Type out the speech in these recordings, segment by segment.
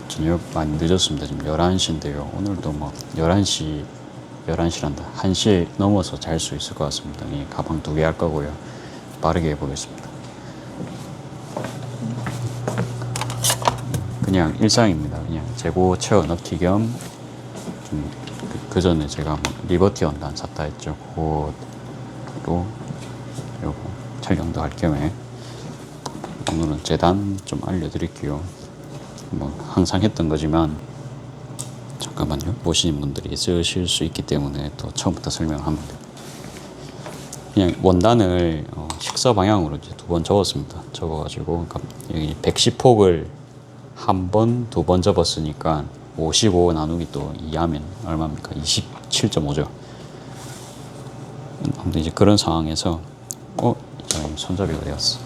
저녁 많이 늦었습니다. 지금 11시인데요. 오늘도 뭐 11시란다. 1시에 넘어서 잘 수 있을 것 같습니다. 이 가방 2개 할 거고요. 빠르게 해보겠습니다. 그냥 일상입니다. 그냥 재고 채워 넣기 겸 좀 그 전에 제가 뭐 리버티 원단 샀다 했죠. 그거로 요거 촬영도 할 겸에 오늘은 재단 좀 알려드릴게요. 뭐 항상 했던 거지만 잠깐만요. 보시는 분들이 있으실 수 있기 때문에 또 처음부터 설명합니다. 그냥 원단을 식서 방향으로 이제 2번 접었습니다. 접어가지고 그러니까 여기 110폭을 한 번, 2번 접었으니까 55 나누기 또 2하면 얼마입니까? 27.5죠. 아무튼 이제 그런 상황에서 손잡이 어디 갔어?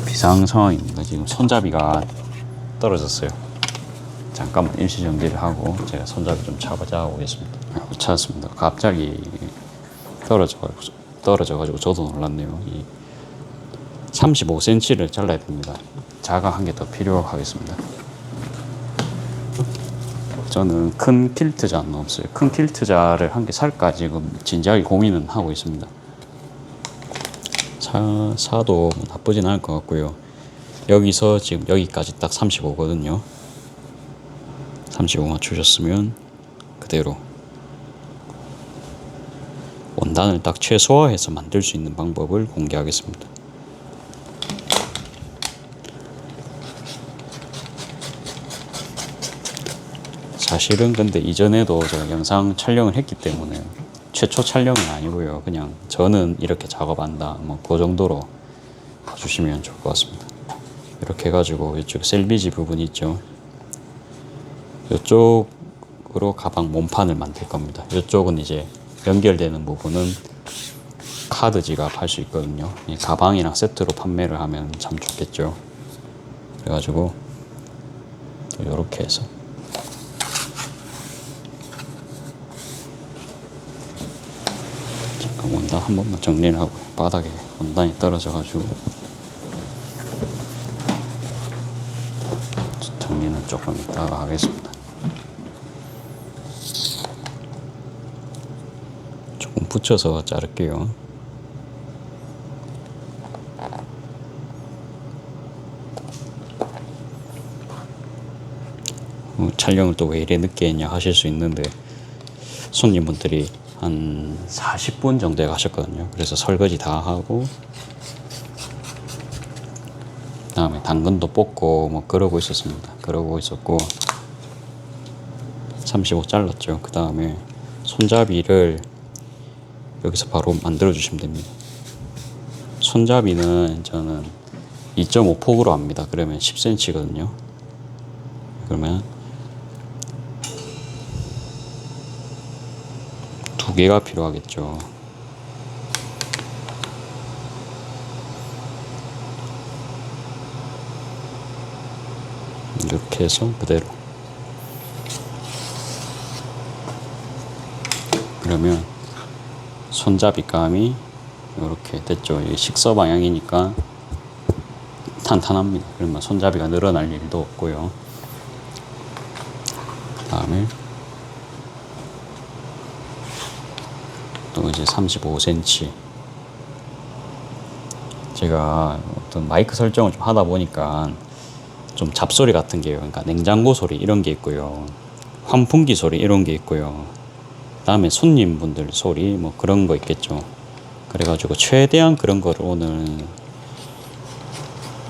비상 상황입니다. 지금 손잡이가 떨어졌어요. 잠깐만 일시 정지를 하고 제가 손잡이 좀 잡아오겠습니다. 못 찾았습니다. 갑자기 떨어져가지고 저도 놀랐네요. 이 35cm를 잘라야 됩니다. 자가 한 개 더 필요하겠습니다. 저는 큰 퀼트자는 없어요. 큰 퀼트자를 한 개 살까 지금 진지하게 고민은 하고 있습니다. 사도 뭐 나쁘진 않을 것 같고요. 여기서 지금 여기까지 딱 35거든요. 35 맞추셨으면 그대로 원단을 딱 최소화해서 만들 수 있는 방법을 공개하겠습니다. 사실은 근데 이전에도 제가 영상 촬영을 했기 때문에 최초 촬영은 아니고요. 그냥 저는 이렇게 작업한다. 뭐 그 정도로 봐주시면 좋을 것 같습니다. 이렇게 해가지고 이쪽 셀비지 부분이 있죠. 이쪽으로 가방 몸판을 만들 겁니다. 이쪽은 이제 연결되는 부분은 카드 지갑 할 수 있거든요. 이 가방이랑 세트로 판매를 하면 참 좋겠죠. 그래가지고 이렇게 해서 잠깐 원단 한 번만 정리를 하고 바닥에 원단이 떨어져가지고 정리는 조금 이따가 하겠습니다. 조금 붙여서 자를게요. 촬영을 또 왜 이래 늦게 했냐 하실 수 있는데 손님분들이 한 40분 정도에 가셨거든요. 그래서 설거지 다 하고 그다음에 당근도 뽑고 뭐 그러고 있었습니다. 그러고 있었고 35 잘랐죠. 그 다음에 손잡이를 여기서 바로 만들어 주시면 됩니다. 손잡이는 저는 2.5폭으로 합니다. 그러면 10cm거든요. 그러면 2개가 필요하겠죠. 이렇게 해서 그대로. 그러면 손잡이감이 이렇게 됐죠. 이 식서 방향이니까 탄탄합니다. 그러면 손잡이가 늘어날 일도 없고요. 다음에 또 이제 35cm. 제가 어떤 마이크 설정을 좀 하다 보니까 좀 잡소리 같은 게요. 그러니까 냉장고 소리 이런 게 있고요. 환풍기 소리 이런 게 있고요. 그다음에 손님분들 소리 뭐 그런 거 있겠죠. 그래가지고 최대한 그런 거를 오늘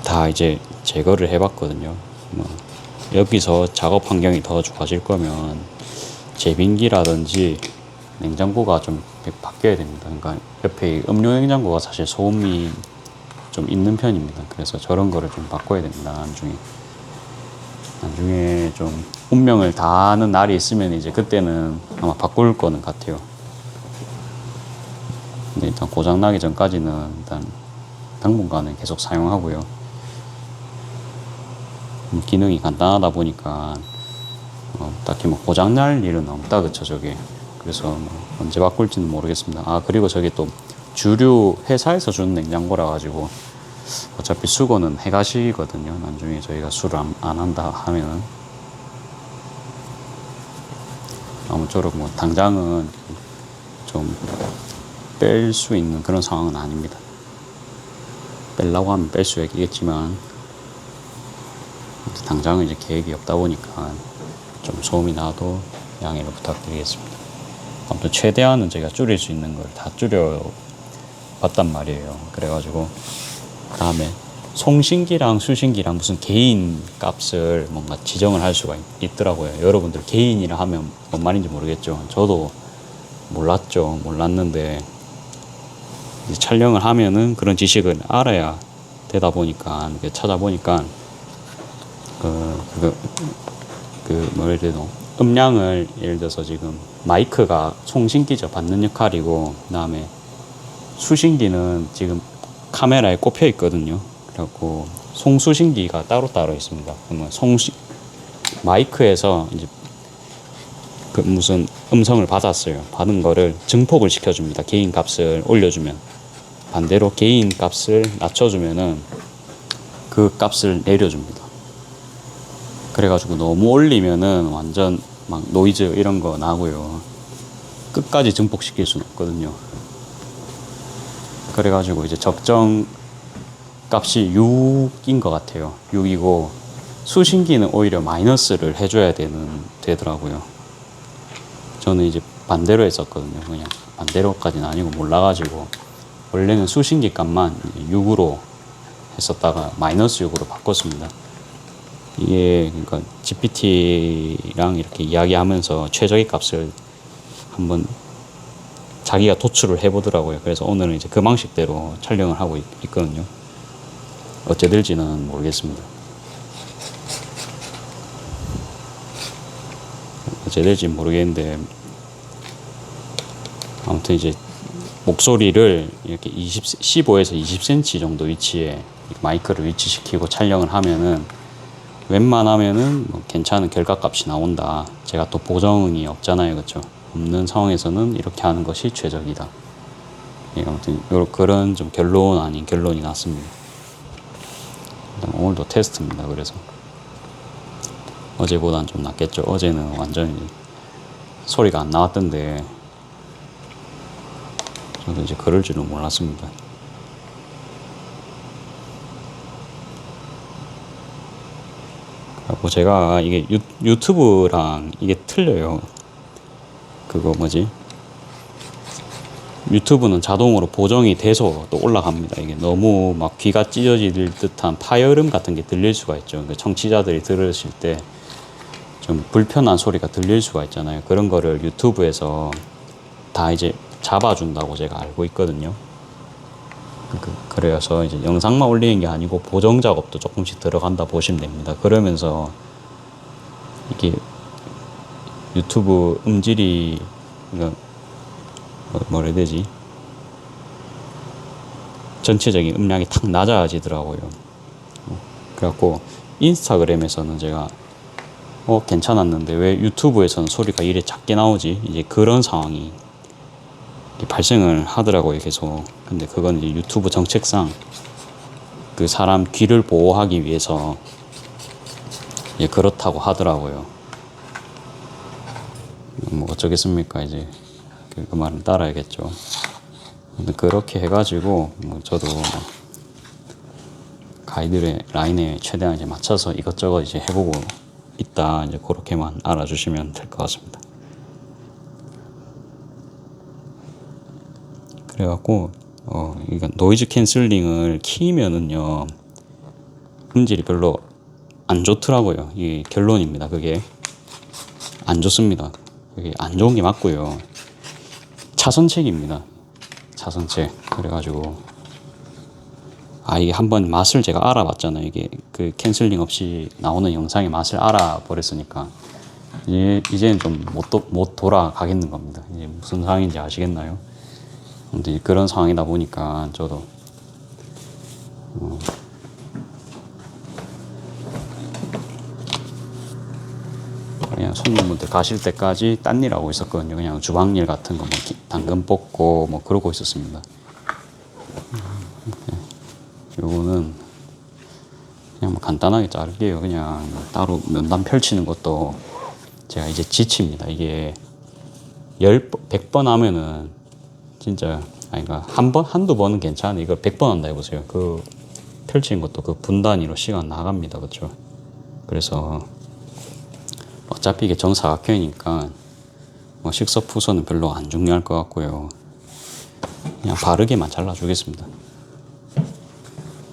다 이제 제거를 해봤거든요. 뭐 여기서 작업 환경이 더 좋아질 거면 제빙기라든지 냉장고가 좀 바뀌어야 됩니다. 그러니까 옆에 음료 냉장고가 사실 소음이 좀 있는 편입니다. 그래서 저런 거를 좀 바꿔야 됩니다. 나중에 좀 운명을 다하는 날이 있으면 이제 그때는 아마 바꿀 거는 같아요. 근데 일단 고장 나기 전까지는 일단 당분간은 계속 사용하고요. 기능이 간단하다 보니까 딱히 뭐 고장 날 일은 없다, 그쵸, 저게. 그래서 뭐 언제 바꿀지는 모르겠습니다. 아, 그리고 저게 또 주류 회사에서 주는 냉장고라 가지고 어차피 수거는 해가시거든요. 나중에 저희가 술을 안 한다 하면은. 아무쪼록 뭐 당장은 좀 뺄 수 있는 그런 상황은 아닙니다. 뺄라고 하면 뺄 수 있겠지만 당장은 이제 계획이 없다 보니까 좀 소음이 나도 양해를 부탁드리겠습니다. 아무튼 최대한은 제가 줄일 수 있는 걸 다 줄여 봤단 말이에요. 그래가지고 다음에 송신기랑 수신기랑 무슨 개인 값을 뭔가 지정을 할 수가 있더라고요. 여러분들 개인이라 하면 뭔 말인지 모르겠죠. 저도 몰랐는데 이제 촬영을 하면은 그런 지식을 알아야 되다 보니까 찾아보니까 뭐라 해야 되노, 음량을 예를 들어서 지금 마이크가 송신기죠, 받는 역할이고, 그 다음에 수신기는 지금 카메라에 꼽혀 있거든요. 그래갖고 송수신기가 따로 있습니다. 그러면 마이크에서 이제 그 무슨 음성을 받은 거를 증폭을 시켜줍니다. 개인 값을 올려주면. 반대로 개인 값을 낮춰주면은 그 값을 내려줍니다. 그래가지고 너무 올리면은 완전 막 노이즈 이런 거 나고요. 끝까지 증폭시킬 수는 없거든요. 그래가지고 이제 적정 값이 6인 것 같아요. 6이고 수신기는 오히려 마이너스를 해줘야 되더라고요. 저는 이제 반대로 했었거든요. 그냥 반대로까지는 아니고 몰라가지고 원래는 수신기 값만 6으로 했었다가 마이너스 6으로 바꿨습니다. 이게 그러니까 GPT랑 이렇게 이야기하면서 최적의 값을 한번 자기가 도출을 해보더라고요. 그래서 오늘은 이제 그 방식대로 촬영을 하고 있거든요. 어째 될지는 모르겠습니다. 어째 될지 모르겠는데 아무튼 이제 목소리를 이렇게 15에서 20cm 정도 위치에 마이크를 위치시키고 촬영을 하면은 웬만하면은 뭐 괜찮은 결과값이 나온다. 제가 또 보정이 없잖아요, 그렇죠? 없는 상황에서는 이렇게 하는 것이 최적이다. 예, 아무튼 그런 좀 결론 아닌 결론이 났습니다. 오늘도 테스트입니다. 그래서 어제보단 좀 낫겠죠. 어제는 완전히 소리가 안 나왔던데 저도 이제 그럴 줄은 몰랐습니다. 그리고 제가 이게 유튜브랑 이게 틀려요. 그거 뭐지? 유튜브는 자동으로 보정이 돼서 또 올라갑니다. 이게 너무 막 귀가 찢어질 듯한 파열음 같은 게 들릴 수가 있죠. 청취자들이 들으실 때 좀 불편한 소리가 들릴 수가 있잖아요. 그런 거를 유튜브에서 다 이제 잡아준다고 제가 알고 있거든요. 그래서 이제 영상만 올리는 게 아니고 보정 작업도 조금씩 들어간다 보시면 됩니다. 그러면서 이게 유튜브 음질이 뭐라 해야 되지? 전체적인 음량이 탁 낮아지더라고요. 그래갖고 인스타그램에서는 제가 괜찮았는데 왜 유튜브에서는 소리가 이래 작게 나오지? 이제 그런 상황이 발생을 하더라고요, 계속. 근데 그건 이제 유튜브 정책상 그 사람 귀를 보호하기 위해서 그렇다고 하더라고요. 뭐 어쩌겠습니까, 이제 그 말은 따라야겠죠. 근데 그렇게 해가지고 뭐 저도 가이드라인에 최대한 이제 맞춰서 이것저것 이제 해보고 있다. 이제 그렇게만 알아주시면 될 것 같습니다. 그래갖고 이거 노이즈 캔슬링을 키면은요 음질이 별로 안 좋더라고요. 이게 결론입니다. 그게 안 좋습니다. 그게 안 좋은 게 맞고요. 차선책입니다. 차선책. 그래가지고 이게 한번 맛을 제가 알아봤잖아요. 이게 그 캔슬링 없이 나오는 영상의 맛을 알아버렸으니까 이제는 좀 못 돌아가겠는 겁니다. 이제 무슨 상황인지 아시겠나요? 근데 그런 상황이다 보니까 저도 그냥 손님분들 가실 때까지 딴 일 하고 있었거든요. 그냥 주방일 같은 거, 뭐 당근 뽑고 뭐 그러고 있었습니다. 요거는 그냥 뭐 간단하게 자를게요. 그냥 따로 면담 펼치는 것도 제가 이제 지칩니다. 이게 100번 하면은 진짜, 아니, 그러니까 한두 번은 괜찮은데 이걸 100번 한다 해보세요. 그 펼치는 것도 그 분 단위로 시간 나갑니다. 그렇죠? 그래서 어차피 이게 정사각형이니까 뭐 식서푸서는 별로 안 중요할 것 같고요. 그냥 바르게만 잘라주겠습니다.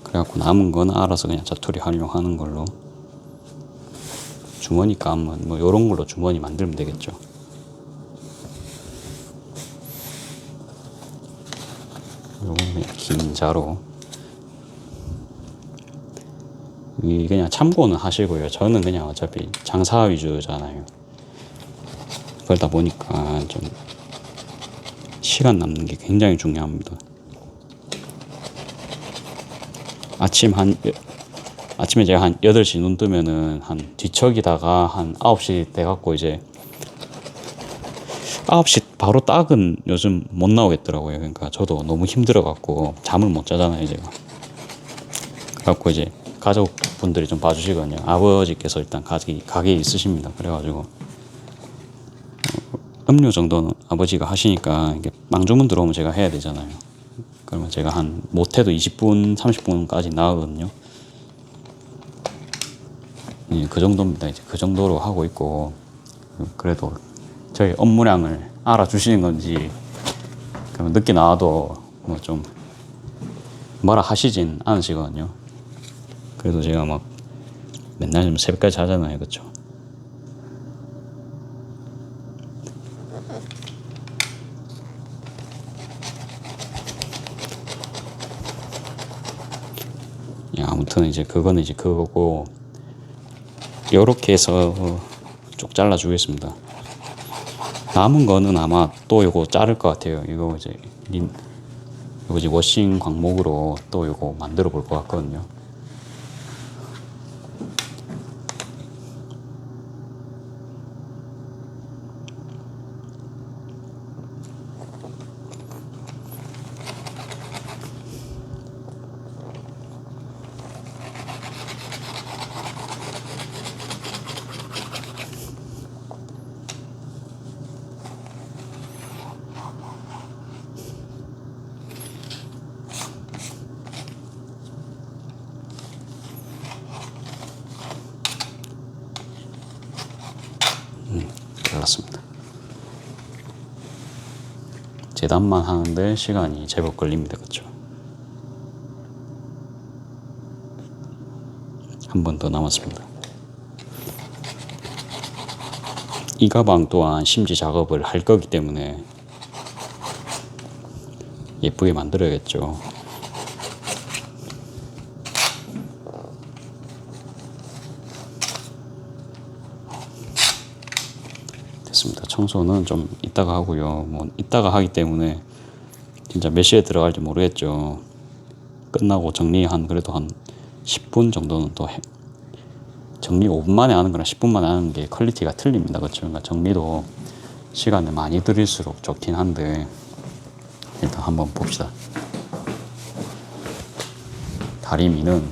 그래갖고 남은 건 알아서 그냥 자투리 활용하는 걸로. 주머니 감은 뭐 요런 걸로 주머니 만들면 되겠죠. 요거 그냥 긴 자로. 이 그냥 참고는 하시고요. 저는 그냥 어차피 장사 위주잖아요. 그러다 보니까 좀 시간 남는 게 굉장히 중요합니다. 아침에 제가 한 8시 눈 뜨면은 한 뒤척이다가 한 9시 돼갖고 이제 9시 바로 딱은 요즘 못 나오겠더라고요. 그러니까 저도 너무 힘들어갖고 잠을 못 자잖아요, 제가. 그래갖고 이제 가족분들이 좀 봐주시거든요. 아버지께서 일단 가게에 있으십니다. 그래가지고 음료 정도는 아버지가 하시니까 이게 빵주문 들어오면 제가 해야 되잖아요. 그러면 제가 한 못해도 20분, 30분까지 나가거든요. 예, 그 정도입니다. 이제 그 정도로 하고 있고, 그래도 저희 업무량을 알아주시는 건지, 그러면 늦게 나와도 뭐 좀 뭐라 하시진 않으시거든요. 그래도 제가 막 맨날 좀 새벽까지 자잖아요. 그쵸? 예, 아무튼 이제 그거는 이제 그거고, 요렇게 해서 쭉 잘라 주겠습니다. 남은 거는 아마 또 요거 자를 것 같아요. 이거 이제 워싱 광목으로 또 요거 만들어 볼 것 같거든요. 잘랐습니다. 재단만 하는데 시간이 제법 걸립니다. 그쵸? 한 번 더 남았습니다. 이 가방 또한 심지 작업을 할 거기 때문에 예쁘게 만들어야겠죠. 됐습니다. 청소는 좀 이따가 하고요. 뭐 이따가 하기 때문에 진짜 몇 시에 들어갈지 모르겠죠. 끝나고 그래도 한 10분 정도는 또 정리 5분 만에 하는 거랑 10분 만에 하는 게 퀄리티가 틀립니다. 그렇죠? 그러니까 정리도 시간을 많이 들일수록 좋긴 한데, 일단 한번 봅시다. 다리미는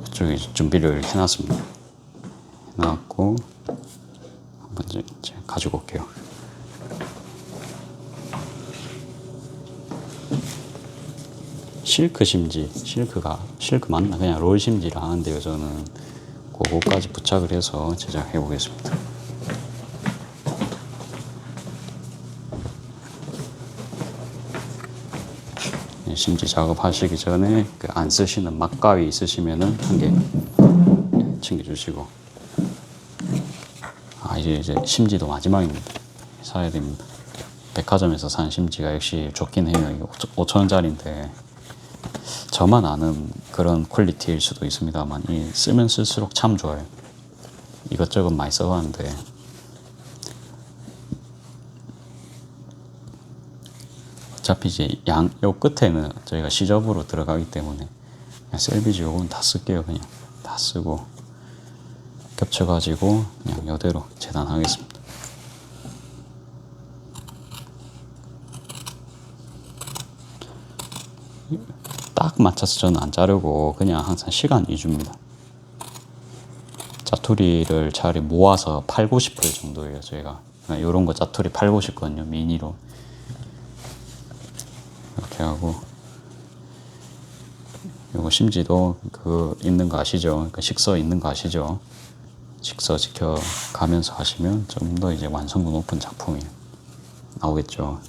이쪽에 준비를 해놨습니다. 해놨고 한번 이제 가지고 올게요. 실크 심지, 실크 맞나? 그냥 롤 심지를 하는데요. 저는 그거까지 부착을 해서 제작해 보겠습니다. 심지 작업하시기 전에 그 안 쓰시는 막가위 있으시면은 한 개 챙겨주시고. 이제 심지도 마지막입니다. 사야 됩니다. 백화점에서 산 심지가 역시 좋긴 해요. 5,000원짜리인데 저만 아는 그런 퀄리티일 수도 있습니다만, 쓰면 쓸수록 참 좋아요. 이것저것 많이 써봤는데 어차피 이제 요 끝에는 저희가 시접으로 들어가기 때문에 그냥 셀비지 요건 다 쓸게요. 그냥 다 쓰고, 겹쳐가지고 그냥 이대로 재단하겠습니다. 딱 맞춰서 저는 안 자르고 그냥 항상 시간 위주입니다. 짜투리를 차라리 모아서 팔고 싶을 정도예요. 저희가 이런 거 짜투리 팔고 싶거든요. 미니로 이렇게 하고, 요거 심지도 그 있는 거 아시죠? 그 식서 있는 거 아시죠? 식서 지켜가면서 하시면 좀 더 이제 완성도 높은 작품이 나오겠죠.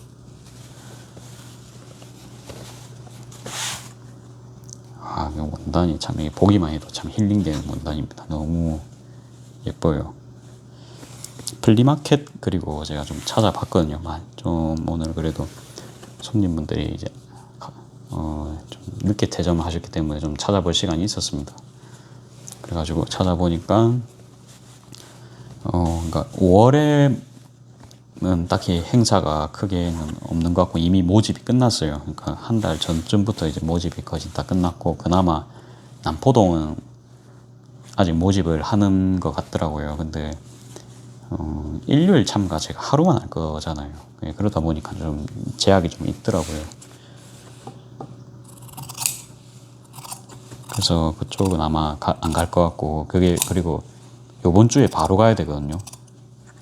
아, 이 원단이 참 보기만 해도 참 힐링되는 원단입니다. 너무 예뻐요. 플리마켓 그리고 제가 좀 찾아봤거든요. 좀 오늘 그래도 손님분들이 이제 좀 늦게 퇴점하셨기 때문에 좀 찾아볼 시간이 있었습니다. 그래가지고 찾아보니까 그러니까 5월에는 딱히 행사가 크게는 없는 것 같고 이미 모집이 끝났어요. 그러니까 한 달 전쯤부터 이제 모집이 거의 다 끝났고, 그나마 남포동은 아직 모집을 하는 것 같더라고요. 근데 일요일 참가 제가 하루만 할 거잖아요. 그러다 보니까 좀 제약이 좀 있더라고요. 그래서 그쪽은 아마 안 갈 것 같고, 그게 그리고 요번 주에 바로 가야 되거든요.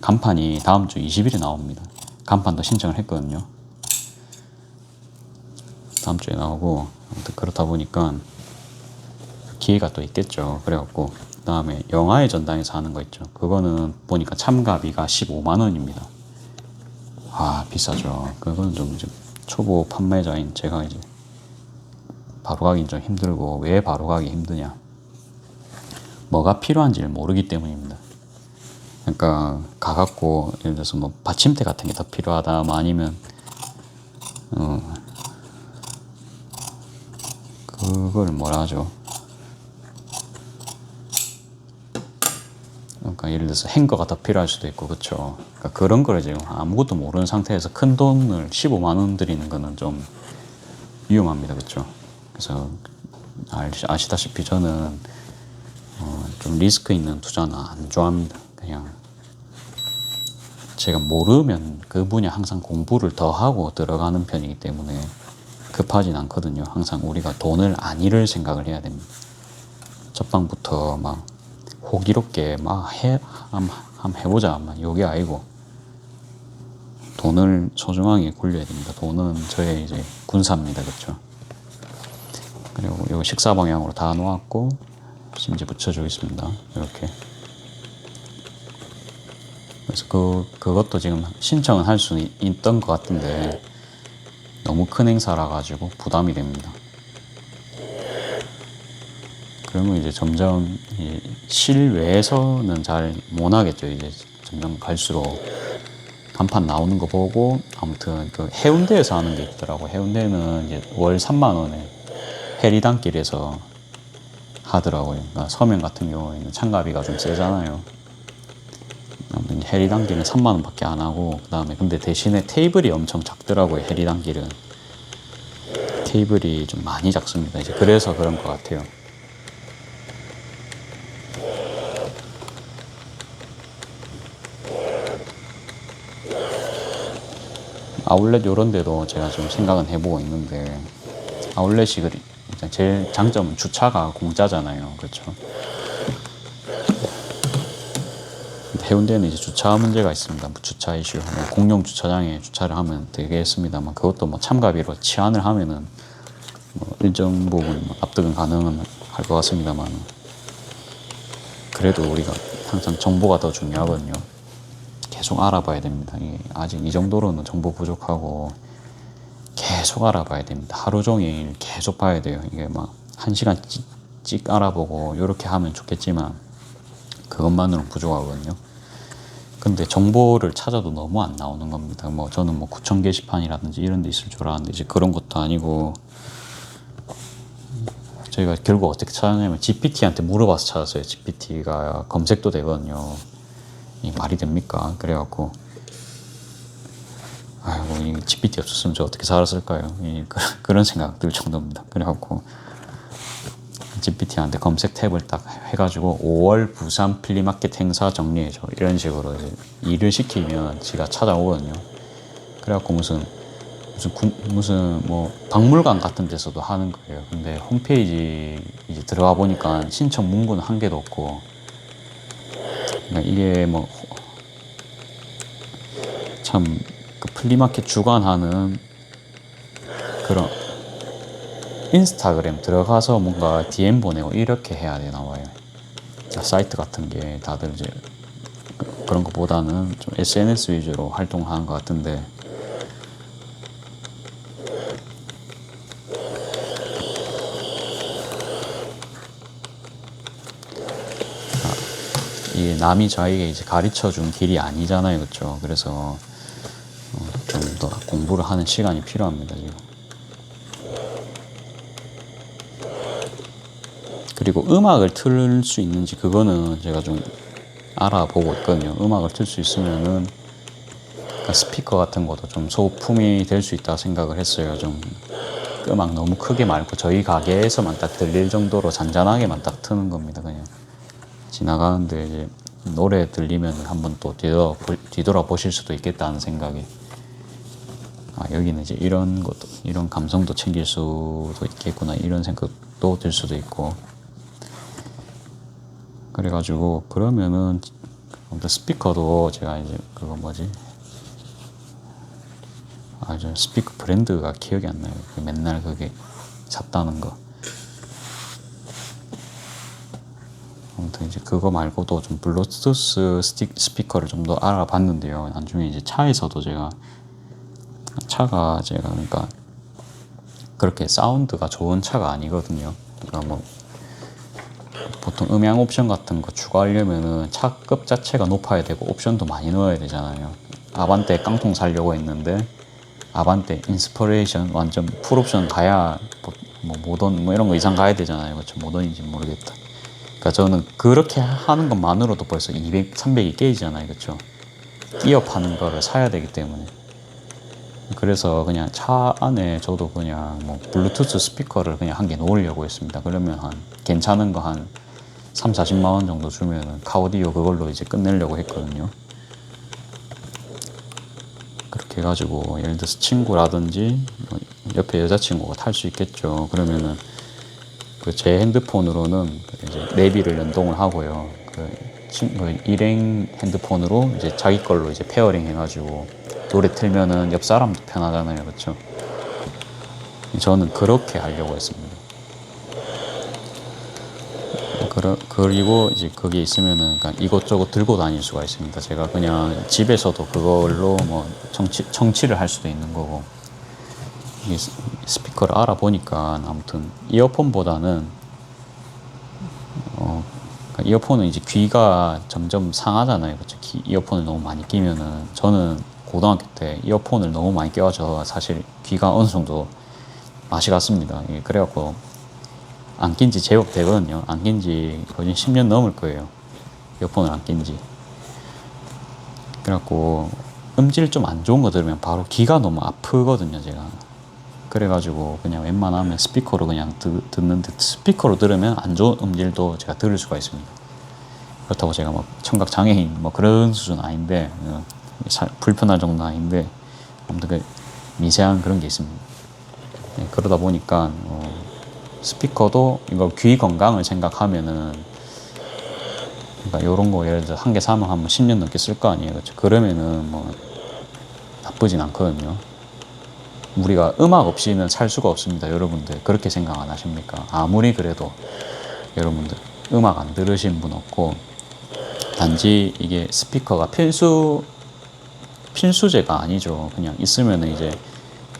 간판이 다음 주 20일에 나옵니다. 간판도 신청을 했거든요. 다음 주에 나오고, 아무튼 그렇다 보니까 기회가 또 있겠죠. 그래갖고 그 다음에 영화의 전당에서 하는 거 있죠. 그거는 보니까 참가비가 15만 원입니다. 아, 비싸죠. 그거는 좀 이제 초보 판매자인 제가 이제 바로 가긴 좀 힘들고, 왜 바로 가기 힘드냐, 뭐가 필요한지를 모르기 때문입니다. 그러니까 가갖고 예를 들어서 뭐 받침대 같은 게 더 필요하다, 뭐 아니면 그걸 뭐라 하죠, 그러니까 예를 들어서 행거가 더 필요할 수도 있고, 그렇죠. 그러니까 그런 거를 지금 아무것도 모르는 상태에서 큰 돈을 15만 원 들이는 거는 좀 위험합니다, 그렇죠. 그래서 아시다시피 저는 좀 리스크 있는 투자는 안 좋아합니다. 그냥 제가 모르면 그 분야 항상 공부를 더 하고 들어가는 편이기 때문에 급하진 않거든요. 항상 우리가 돈을 안 잃을 생각을 해야 됩니다. 첫방부터 막 호기롭게 막 한번 해보자, 막 요게 아니고 돈을 소중하게 굴려야 됩니다. 돈은 저의 이제 군사입니다, 그렇죠. 그리고 요 식사 방향으로 다 놓았고 심지 붙여주겠습니다. 이렇게. 그래서 그것도 지금 신청은 할 수 있던 것 같은데 너무 큰 행사라 가지고 부담이 됩니다. 그러면 이제 점점 실외에서는 잘 못하겠죠. 이제 점점 갈수록 간판 나오는 거 보고, 아무튼 그 해운대에서 하는 게 있더라고. 해운대는 이제 월 3만 원에 해리단길에서 하더라고요. 그러니까 서면 같은 경우에는 참가비가 좀 세잖아요. 아무튼 해리단길은 3만 원밖에 안 하고, 그 다음에 근데 대신에 테이블이 엄청 작더라고요. 해리단길은 테이블이 좀 많이 작습니다. 이제 그래서 그런 것 같아요. 아울렛 요런 데도 제가 좀 생각은 해보고 있는데, 아울렛이 제일 장점은 주차가 공짜잖아요. 그렇죠. 해운대는 이제 주차 문제가 있습니다. 주차 이슈, 공용 주차장에 주차를 하면 되겠습니다만, 그것도 뭐 참가비로 치환을 하면은 뭐 일정 부분 납득은 가능은 할 것 같습니다만, 그래도 우리가 항상 정보가 더 중요하거든요. 계속 알아봐야 됩니다. 아직 이 정도로는 정보 부족하고 계속 알아봐야 됩니다. 하루 종일 계속 봐야 돼요. 이게 막 1시간 찍 알아보고 이렇게 하면 좋겠지만 그것만으로는 부족하거든요. 근데 정보를 찾아도 너무 안 나오는 겁니다. 뭐 저는 뭐 구청 게시판이라든지 이런 데 있을 줄 알았는데 이제 그런 것도 아니고, 저희가 결국 어떻게 찾았냐면 GPT한테 물어봐서 찾았어요. GPT가 검색도 되거든요. 이 말이 됩니까? 그래갖고 아이고, 이 GPT 없었으면 저 어떻게 살았을까요? 그런 생각 들 정도입니다. 그래갖고 GPT한테 검색 탭을 딱 해가지고 5월 부산 플리마켓 행사 정리해줘 이런 식으로 이제 일을 시키면 지가 찾아오거든요. 그래갖고 무슨 뭐 박물관 같은 데서도 하는 거예요. 근데 홈페이지 이제 들어가 보니까 신청 문구는 한 개도 없고, 그러니까 이게 뭐 참 그 플리마켓 주관하는 그런 인스타그램 들어가서 뭔가 DM 보내고 이렇게 해야 되나 봐요. 사이트 같은 게 다들 이제 그런 것보다는 좀 SNS 위주로 활동하는 것 같은데, 이게 남이 저에게 이제 가르쳐 준 길이 아니잖아요, 그렇죠? 그래서 좀 더 공부를 하는 시간이 필요합니다, 지금. 그리고 음악을 틀 수 있는지 그거는 제가 좀 알아보고 있거든요. 음악을 틀 수 있으면은 스피커 같은 것도 좀 소품이 될 수 있다 생각을 했어요. 좀 음악 너무 크게 말고 저희 가게에서만 딱 들릴 정도로 잔잔하게만 딱 트는 겁니다. 그냥 지나가는데 이제 노래 들리면 한번 또 뒤돌아보실 수도 있겠다는 생각에, 여기는 이제 이런 것도, 이런 감성도 챙길 수도 있겠구나 이런 생각도 들 수도 있고, 그래가지고 그러면은 스피커도 제가 이제 그거 뭐지, 저 스피커 브랜드가 기억이 안 나요. 맨날 그게 샀다는 거. 아무튼 이제 그거 말고도 좀 블루투스 스피커를 좀 더 알아봤는데요. 나중에 이제 차에서도 제가 그러니까 그렇게 사운드가 좋은 차가 아니거든요. 그러니까 뭐 보통 음향 옵션 같은 거 추가하려면은 차급 자체가 높아야 되고 옵션도 많이 넣어야 되잖아요. 아반떼 깡통 사려고 했는데 아반떼 인스퍼레이션 완전 풀옵션 가야 뭐 모던 뭐 이런 거 이상 가야 되잖아요. 그렇죠? 모던인지 모르겠다. 그러니까 저는 그렇게 하는 것만으로도 벌써 200, 300이 깨지잖아요. 그렇죠? 끼어 파는 거를 사야 되기 때문에. 그래서 그냥 차 안에 저도 그냥 뭐 블루투스 스피커를 그냥 한 개 놓으려고 했습니다. 그러면 한 괜찮은 거 한 3, 40만 원 정도 주면 카오디오 그걸로 이제 끝내려고 했거든요. 그렇게 해가지고 예를 들어서 친구라든지 옆에 여자친구가 탈 수 있겠죠. 그러면은 그 제 핸드폰으로는 이제 내비를 연동을 하고요. 그 일행 핸드폰으로 이제 자기 걸로 이제 페어링 해가지고 노래 틀면은 옆 사람도 편하잖아요, 그렇죠? 저는 그렇게 하려고 했습니다. 그리고 이제 거기에 있으면은 그러니까 이것저것 들고 다닐 수가 있습니다. 제가 그냥 집에서도 그걸로 뭐 청취를 할 수도 있는 거고, 이게 스피커를 알아보니까 아무튼 이어폰보다는 그러니까 이어폰은 이제 귀가 점점 상하잖아요, 그렇죠? 이어폰을 너무 많이 끼면은, 저는 고등학교 때 이어폰을 너무 많이 껴서 사실 귀가 어느 정도 맛이 갔습니다. 그래갖고 안 낀 지 제법 되거든요. 안 낀 지 거의 10년 넘을 거예요. 이어폰을 안 낀 지. 그래갖고 음질 좀 안 좋은 거 들으면 바로 귀가 너무 아프거든요, 제가. 그래가지고 그냥 웬만하면 스피커로 그냥 듣는데, 스피커로 들으면 안 좋은 음질도 제가 들을 수가 있습니다. 그렇다고 제가 뭐 청각 장애인 뭐 그런 수준 아닌데, 불편할 정도는 아닌데, 아무튼 그 미세한 그런 게 있습니다. 그러다 보니까 스피커도 이거 귀 건강을 생각하면은, 그러니까 요런 거 예를 들어 한 개 사면 한 10년 넘게 쓸 거 아니에요, 그렇죠? 그러면은 뭐 나쁘진 않거든요. 우리가 음악 없이는 살 수가 없습니다, 여러분들. 그렇게 생각 안 하십니까? 아무리 그래도 여러분들 음악 안 들으신 분 없고, 단지 이게 스피커가 필수제가 아니죠. 그냥 있으면은 이제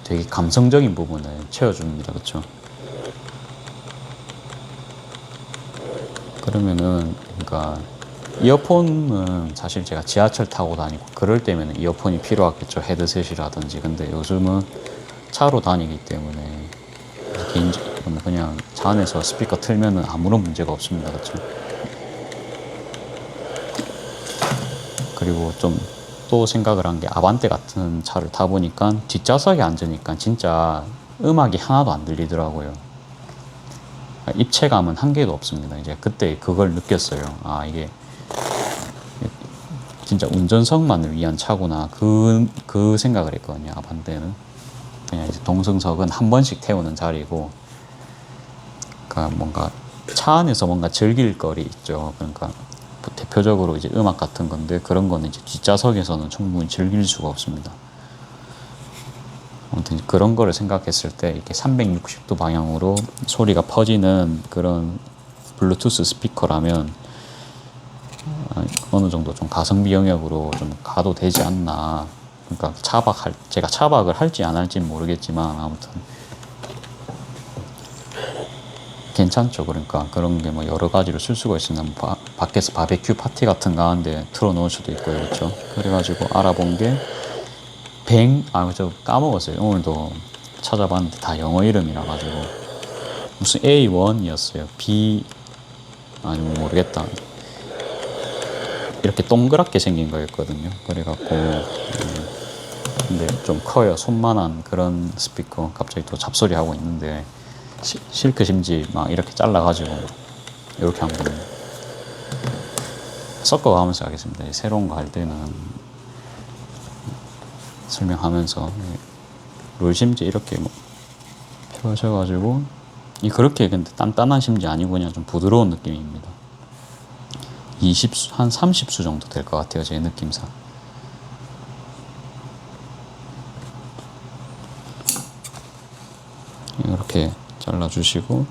되게 감성적인 부분을 채워줍니다, 그렇죠? 그러면은 그러니까 이어폰은 사실 제가 지하철 타고 다니고 그럴 때면 이어폰이 필요하겠죠, 헤드셋이라든지. 근데 요즘은 차로 다니기 때문에 개인적으로 그냥 차 안에서 스피커 틀면은 아무런 문제가 없습니다, 그렇죠? 그리고 좀 또 생각을 한 게, 아반떼 같은 차를 타보니까 뒷좌석에 앉으니까 진짜 음악이 하나도 안 들리더라고요. 입체감은 한 개도 없습니다. 이제 그때 그걸 느꼈어요. 아, 이게 진짜 운전석만을 위한 차구나. 그 생각을 했거든요. 아반떼는. 그냥 이제 동승석은 한 번씩 태우는 자리고, 그러니까 뭔가 차 안에서 뭔가 즐길 거리 있죠. 그러니까 대표적으로 이제 음악 같은 건데, 그런 거는 이제 뒷좌석에서는 충분히 즐길 수가 없습니다. 아무튼 그런 거를 생각했을 때 이렇게 360도 방향으로 소리가 퍼지는 그런 블루투스 스피커라면 어느 정도 좀 가성비 영역으로 좀 가도 되지 않나. 그러니까 제가 차박을 할지 안 할지는 모르겠지만 아무튼 괜찮죠. 그러니까 그런 게 뭐 여러 가지로 쓸 수가 있으면 밖에서 바베큐 파티 같은 거 하는데 틀어놓을 수도 있고요. 그렇죠. 그래가지고 알아본 게 저 까먹었어요. 오늘도 찾아봤는데 다 영어 이름이라 가지고 무슨 A1이었어요. B 아니 모르겠다. 이렇게 동그랗게 생긴 거였거든요. 그래갖고 근데 좀 커요. 손만한 그런 스피커. 갑자기 또 잡소리 하고 있는데 실크 심지 막 이렇게 잘라가지고 이렇게 하면 됩니다. 섞어가면서 하겠습니다. 새로운 거 할 때는 설명하면서 롤 심지 이렇게 뭐 펴셔가지고 그렇게 근데 단단한 심지 아니고 그냥 좀 부드러운 느낌입니다. 한 30수 정도 될 것 같아요. 제 느낌상. 이렇게 잘라주시고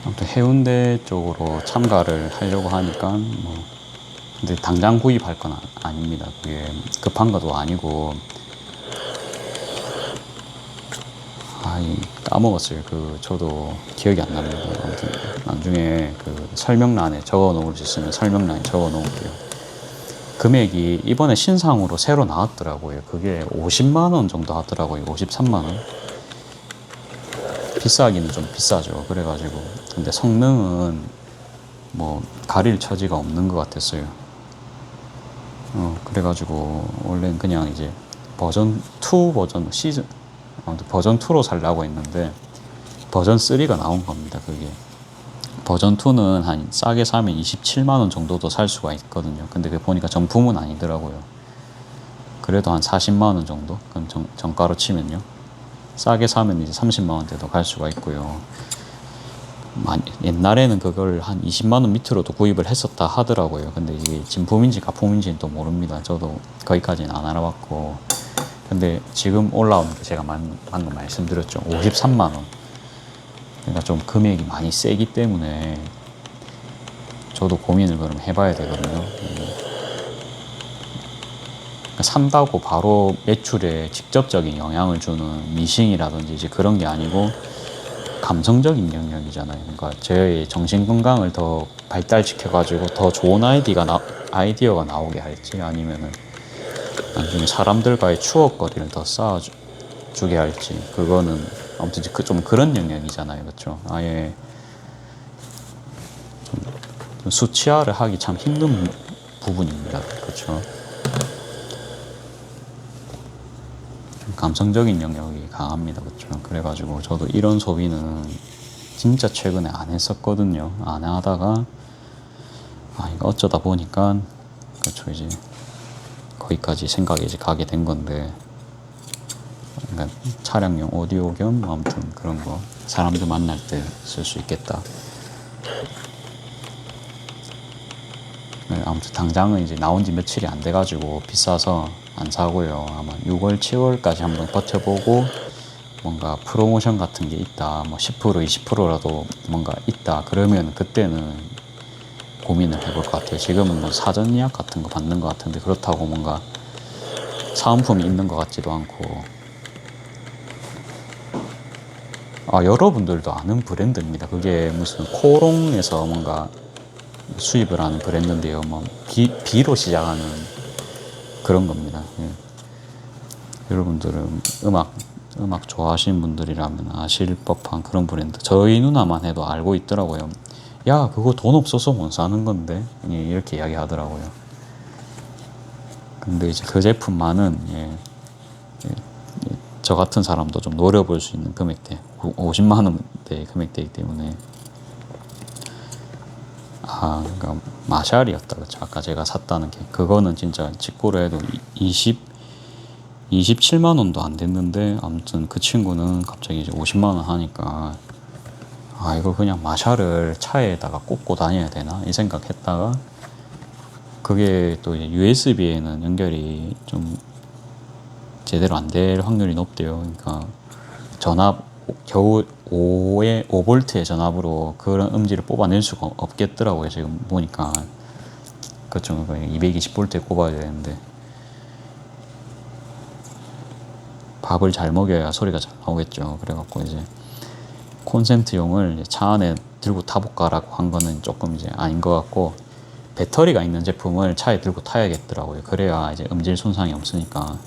아무튼 해운대 쪽으로 참가를 하려고 하니까 뭐 근데 당장 구입할 건 아닙니다. 그게 급한 것도 아니고 까먹었어요. 저도 기억이 안 납니다. 아무튼 나중에 그 설명란에 적어 놓을 수 있으면 설명란에 적어 놓을게요. 금액이 이번에 신상으로 새로 나왔더라고요. 그게 50만 원 정도 하더라고요. 53만 원. 비싸기는 좀 비싸죠. 그래가지고 근데 성능은 뭐 가릴 처지가 없는 것 같았어요. 그래가지고 원래는 그냥 이제 버전 2 버전 2로 살라고 했는데 버전 3가 나온 겁니다. 그게 버전 2는 한 싸게 사면 27만 원 정도도 살 수가 있거든요. 근데 그 보니까 정품은 아니더라고요. 그래도 한 40만 원 정도? 그럼 정가로 치면요. 싸게 사면 이제 30만 원대도 갈 수가 있고요. 옛날에는 그걸 한 20만 원 밑으로도 구입을 했었다 하더라고요. 근데 이게 진품인지 가품인지는 또 모릅니다. 저도 거기까지는 안 알아봤고. 근데 지금 올라오는 게 제가 방금 말씀드렸죠. 53만 원. 그러니까 좀 금액이 많이 세기 때문에 저도 고민을 그럼 해봐야 되거든요. 그러니까 산다고 바로 매출에 직접적인 영향을 주는 미싱이라든지 이제 그런 게 아니고 감성적인 영역이잖아요. 그러니까 저의 정신 건강을 더 발달시켜가지고 더 좋은 아이디어가 나오게 할지 아니면은 나중에 사람들과의 추억거리를 더 쌓아주게 할지 그거는 아무튼 좀 그런 영역이잖아요. 그렇죠? 아예 좀 수치화를 하기 참 힘든 부분입니다. 그렇죠? 감성적인 영역이 강합니다. 그렇죠? 그래가지고 저도 이런 소비는 진짜 최근에 안 했었거든요. 안 하다가 이거 어쩌다 보니까 그렇죠. 이제 거기까지 생각이 이제 가게 된 건데 그러니까 차량용 오디오 겸 아무튼 그런 거 사람들 만날 때 쓸 수 있겠다. 아무튼 당장은 이제 나온 지 며칠이 안 돼가지고 비싸서 안 사고요. 아마 6월, 7월까지 한번 버텨보고 뭔가 프로모션 같은 게 있다. 뭐 10%, 20%라도 뭔가 있다. 그러면 그때는 고민을 해볼 것 같아요. 지금은 뭐 사전 예약 같은 거 받는 것 같은데 그렇다고 뭔가 사은품이 있는 것 같지도 않고 여러분들도 아는 브랜드입니다. 그게 무슨 코롱에서 뭔가 수입을 하는 브랜드인데요. 뭐 B로 시작하는 그런 겁니다. 예. 여러분들은 음악 좋아하시는 분들이라면 아실 법한 그런 브랜드. 저희 누나만 해도 알고 있더라고요. 야, 그거 돈 없어서 못 사는 건데 이렇게 이야기하더라고요. 근데 이제 그 제품만은 저 같은 사람도 좀 노려볼 수 있는 금액대, 50만 원대 금액대이기 때문에. 그러니까 마샬이었다, 그쵸? 아까 제가 샀다는 게 그거는 진짜 직구로 해도 27만 원도 안 됐는데, 아무튼 그 친구는 갑자기 이제 50만 원 하니까 이거 그냥 마샬을 차에다가 꽂고 다녀야 되나 이 생각했다가, 그게 또 USB에는 연결이 좀 제대로 안 될 확률이 높대요. 그러니까 전압 겨우 5V의 전압으로 그런 음질을 뽑아낼 수가 없겠더라고요. 지금 보니까 그쪽 220V에 꼽아야 되는데, 밥을 잘 먹여야 소리가 잘 나오겠죠. 그래갖고 이제 콘센트용을 차 안에 들고 타볼까라고 한 거는 조금 이제 아닌 것 같고, 배터리가 있는 제품을 차에 들고 타야겠더라고요. 그래야 이제 음질 손상이 없으니까.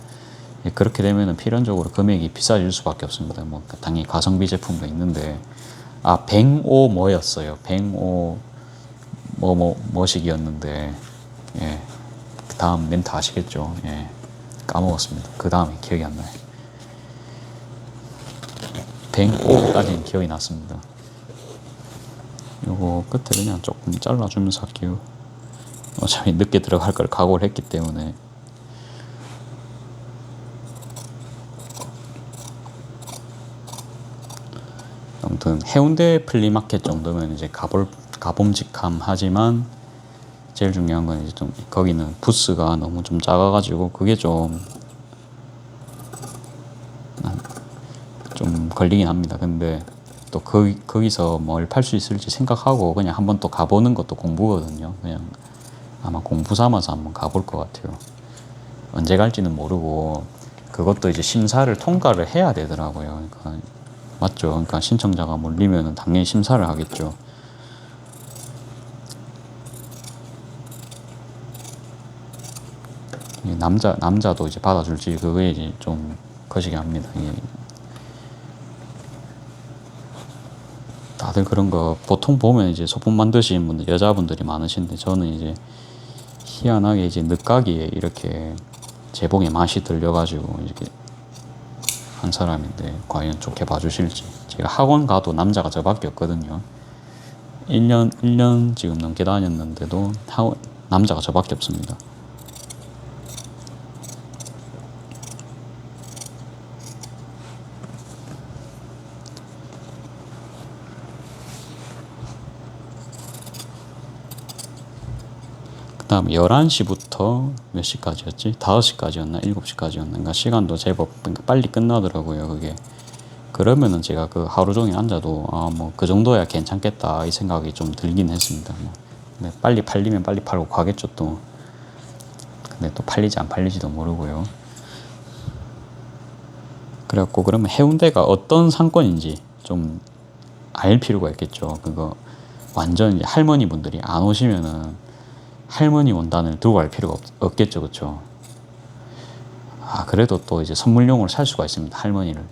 그렇게 되면은 필연적으로 금액이 비싸질 수밖에 없습니다. 뭐 당연히 가성비 제품도 있는데, 뱅오 뭐였어요? 뱅오 뭐식이었는데, 그 다음 멘트 아시겠죠? 까먹었습니다. 그 다음에 기억이 안 나요. 뱅오까지는 기억이 났습니다. 요거 끝에 그냥 조금 잘라주면서 할게요. 어차피 늦게 들어갈 걸 각오를 했기 때문에. 아무튼 해운대 플리마켓 정도면 이제 가봄직함하지만, 제일 중요한 건 이제 좀 거기는 부스가 너무 좀 작아가지고 그게 좀 걸리긴 합니다. 근데 또 거기서 뭘 팔 수 있을지 생각하고 그냥 한번 또 가보는 것도 공부거든요. 그냥 아마 공부 삼아서 한번 가볼 것 같아요. 언제 갈지는 모르고, 그것도 이제 심사를 통과를 해야 되더라고요. 그러니까 맞죠. 그러니까 신청자가 몰리면 당연히 심사를 하겠죠. 남자도 이제 받아줄지 그거에 이제 좀 거시기 합니다. 다들 그런 거 보통 보면 이제 소품 만드시는 분들 여자분들이 많으신데, 저는 이제 희한하게 이제 늦가기에 이렇게 재봉의 맛이 들려가지고 이렇게 한 사람인데, 과연 좋게 봐주실지. 제가 학원 가도 남자가 저밖에 없거든요. 1년 지금 넘게 다녔는데도 남자가 저밖에 없습니다. 그 다음 11시부터 몇 시까지였지? 5시까지였나? 7시까지였나? 그러니까 시간도 제법 빨리 끝나더라고요, 그게. 그러면은 제가 그 하루 종일 앉아도 뭐 그 정도야 괜찮겠다 이 생각이 좀 들긴 했습니다. 근데 빨리 팔리면 빨리 팔고 가겠죠 또. 근데 또 팔리지 안 팔리지도 모르고요. 그래갖고 그러면 해운대가 어떤 상권인지 좀 알 필요가 있겠죠. 그거 완전 이제 할머니 분들이 안 오시면은 할머니 원단을 들고 갈 필요가 없겠죠, 그렇죠? 그래도 또 이제 선물용으로 살 수가 있습니다, 할머니를.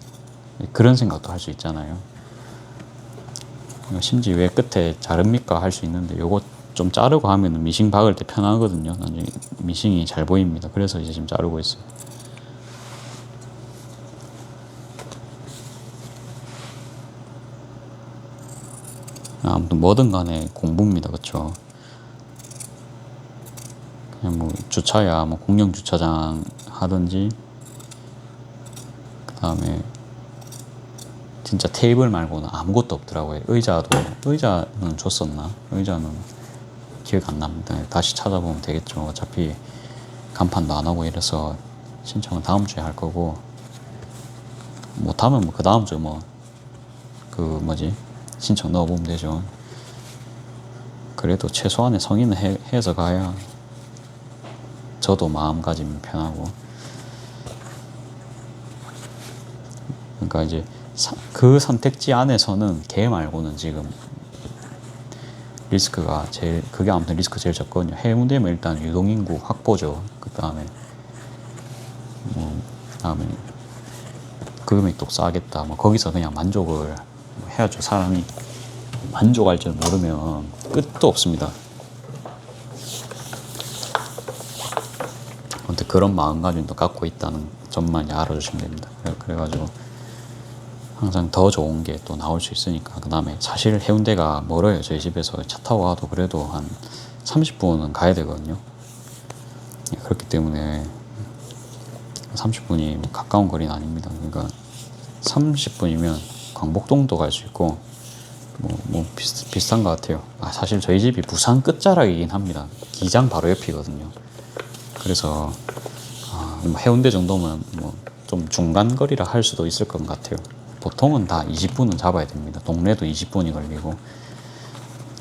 그런 생각도 할 수 있잖아요. 심지 왜 끝에 자릅니까 할 수 있는데, 요거 좀 자르고 하면 미싱 박을 때 편하거든요. 나중에 미싱이 잘 보입니다. 그래서 이제 지금 자르고 있어요. 아무튼 뭐든 간에 공부입니다, 그쵸? 그냥 뭐 주차야 뭐 공영 주차장 하든지, 그 다음에 진짜 테이블 말고는 아무것도 없더라고요. 의자는 줬었나? 의자는 기억 안 납니다. 다시 찾아보면 되겠죠. 어차피 간판도 안 하고 이래서 신청은 다음 주에 할 거고, 못하면 뭐 그 다음 주 신청 넣어보면 되죠. 그래도 최소한의 성의는 해서 가야 저도 마음가짐이 편하고. 그러니까 이제 그 선택지 안에서는 걔 말고는 지금 리스크가 그게 아무튼 리스크 제일 적거든요. 해운대면 일단 유동인구 확보죠. 그 다음에 금액도 싸겠다. 거기서 그냥 만족을 해야죠. 사람이 만족할 줄 모르면 끝도 없습니다. 그런 마음가짐도 갖고 있다는 점만 이제 알아주시면 됩니다. 그래가지고 항상 더 좋은 게 또 나올 수 있으니까. 그 다음에 사실 해운대가 멀어요. 저희 집에서 차 타고 가도 그래도 한 30분은 가야 되거든요. 그렇기 때문에 30분이 가까운 거리는 아닙니다. 그러니까 30분이면 광복동도 갈 수 있고 비슷한 것 같아요. 사실 저희 집이 부산 끝자락이긴 합니다. 기장 바로 옆이거든요. 그래서 해운대 정도면 좀 중간 거리라 할 수도 있을 것 같아요. 보통은 다 20분은 잡아야 됩니다. 동네도 20분이 걸리고.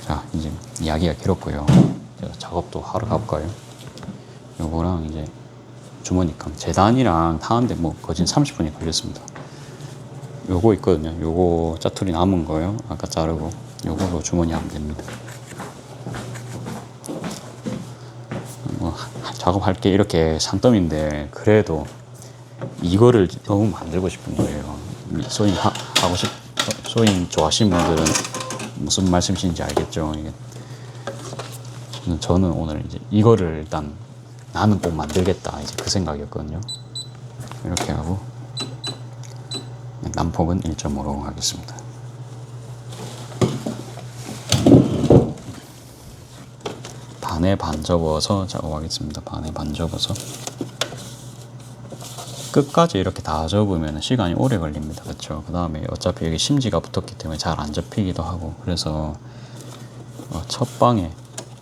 자, 이제 이야기가 길었고요. 제가 작업도 하러 가볼까요? 요거랑 이제 주머니깡 재단이랑 타는데 거진 30분이 걸렸습니다. 요거 있거든요. 요거 짜투리 남은 거요. 아까 자르고 요걸로 주머니 하면 됩니다. 작업할 게 이렇게 산더미인데 그래도 이거를 너무 만들고 싶은 거예요. 소잉 좋아하시는 분들은 무슨 말씀이신지 알겠죠. 이게 저는 오늘 이제 이거를 일단 나는 꼭 만들겠다 이제 그 생각이었거든요. 이렇게 하고 난폭은 1.5로 하겠습니다. 반에 반 접어서 작업하겠습니다. 반에 반 접어서 끝까지 이렇게 다 접으면 시간이 오래 걸립니다. 그렇죠? 그 다음에 어차피 여기 심지가 붙었기 때문에 잘 안 접히기도 하고. 그래서 첫 방에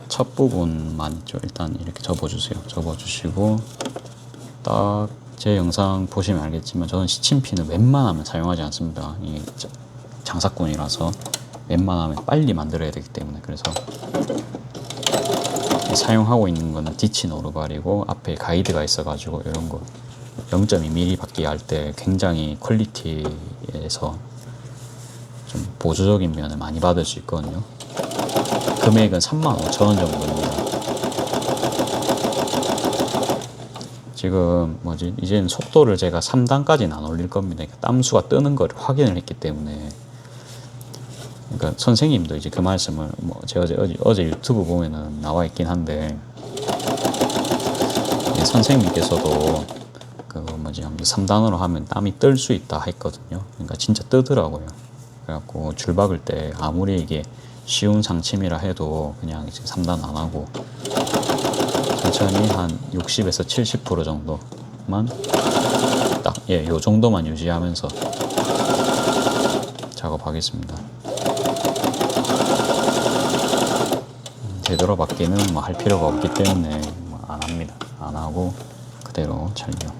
첫 부분만 있죠. 일단 이렇게 접어주세요. 접어주시고 딱 제 영상 보시면 알겠지만 저는 시침핀을 웬만하면 사용하지 않습니다. 이게 장사꾼이라서 웬만하면 빨리 만들어야 되기 때문에. 그래서 사용하고 있는 거는 디치 노르발이고 앞에 가이드가 있어가지고 이런 거 0.2mm 받기 할 때 굉장히 퀄리티에서 좀 보조적인 면을 많이 받을 수 있거든요. 금액은 35,000원 정도입니다. 지금 이제는 속도를 제가 3단까지는 안 올릴 겁니다. 그러니까 땀수가 뜨는 걸 확인을 했기 때문에. 그러니까 선생님도 이제 그 말씀을 제가 어제 유튜브 보면은 나와 있긴 한데 선생님께서도 3단으로 하면 땀이 뜰 수 있다 했거든요. 그러니까 진짜 뜨더라고요. 그래갖고 줄 박을 때 아무리 이게 쉬운 상침이라 해도 그냥 이제 3단 안 하고 천천히 한 60에서 70% 정도만 딱 요 정도만 유지하면서 작업하겠습니다. 되돌아받기는 할 필요가 없기 때문에 안 합니다. 안 하고 그대로 촬영.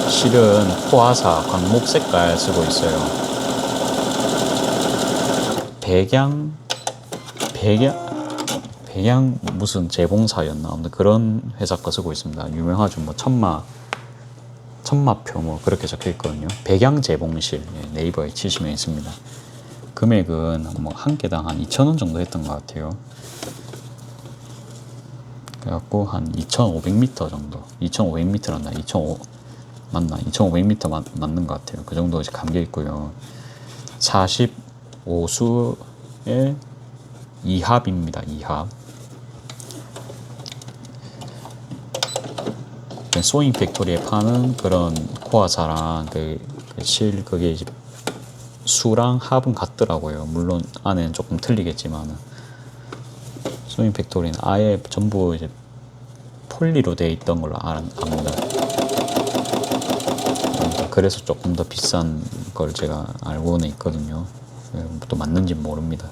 실은 포화사 광목 색깔 쓰고 있어요. 백양 무슨 재봉사였나 아무튼 그런 회사 거 쓰고 있습니다. 유명하죠. 천마표 그렇게 적혀 있거든요. 백양 재봉실 네이버에 치시면 있습니다. 금액은 한 개당 한 2,000원 정도 했던 것 같아요. 그래갖고 한 2,500m 정도, 2,500m란다, 2,500m 맞는 것 같아요. 그 정도 감겨 있고요. 45수의 2합입니다. 2합. 소잉 팩토리에 파는 그런 코아사랑 그게 이제 수랑 합은 같더라고요. 물론 안에는 조금 틀리겠지만 소잉 팩토리는 아예 전부 이제 폴리로 되어 있던 걸로 압니다. 그래서 조금 더 비싼 걸 제가 알고는 있거든요. 또 맞는지 모릅니다.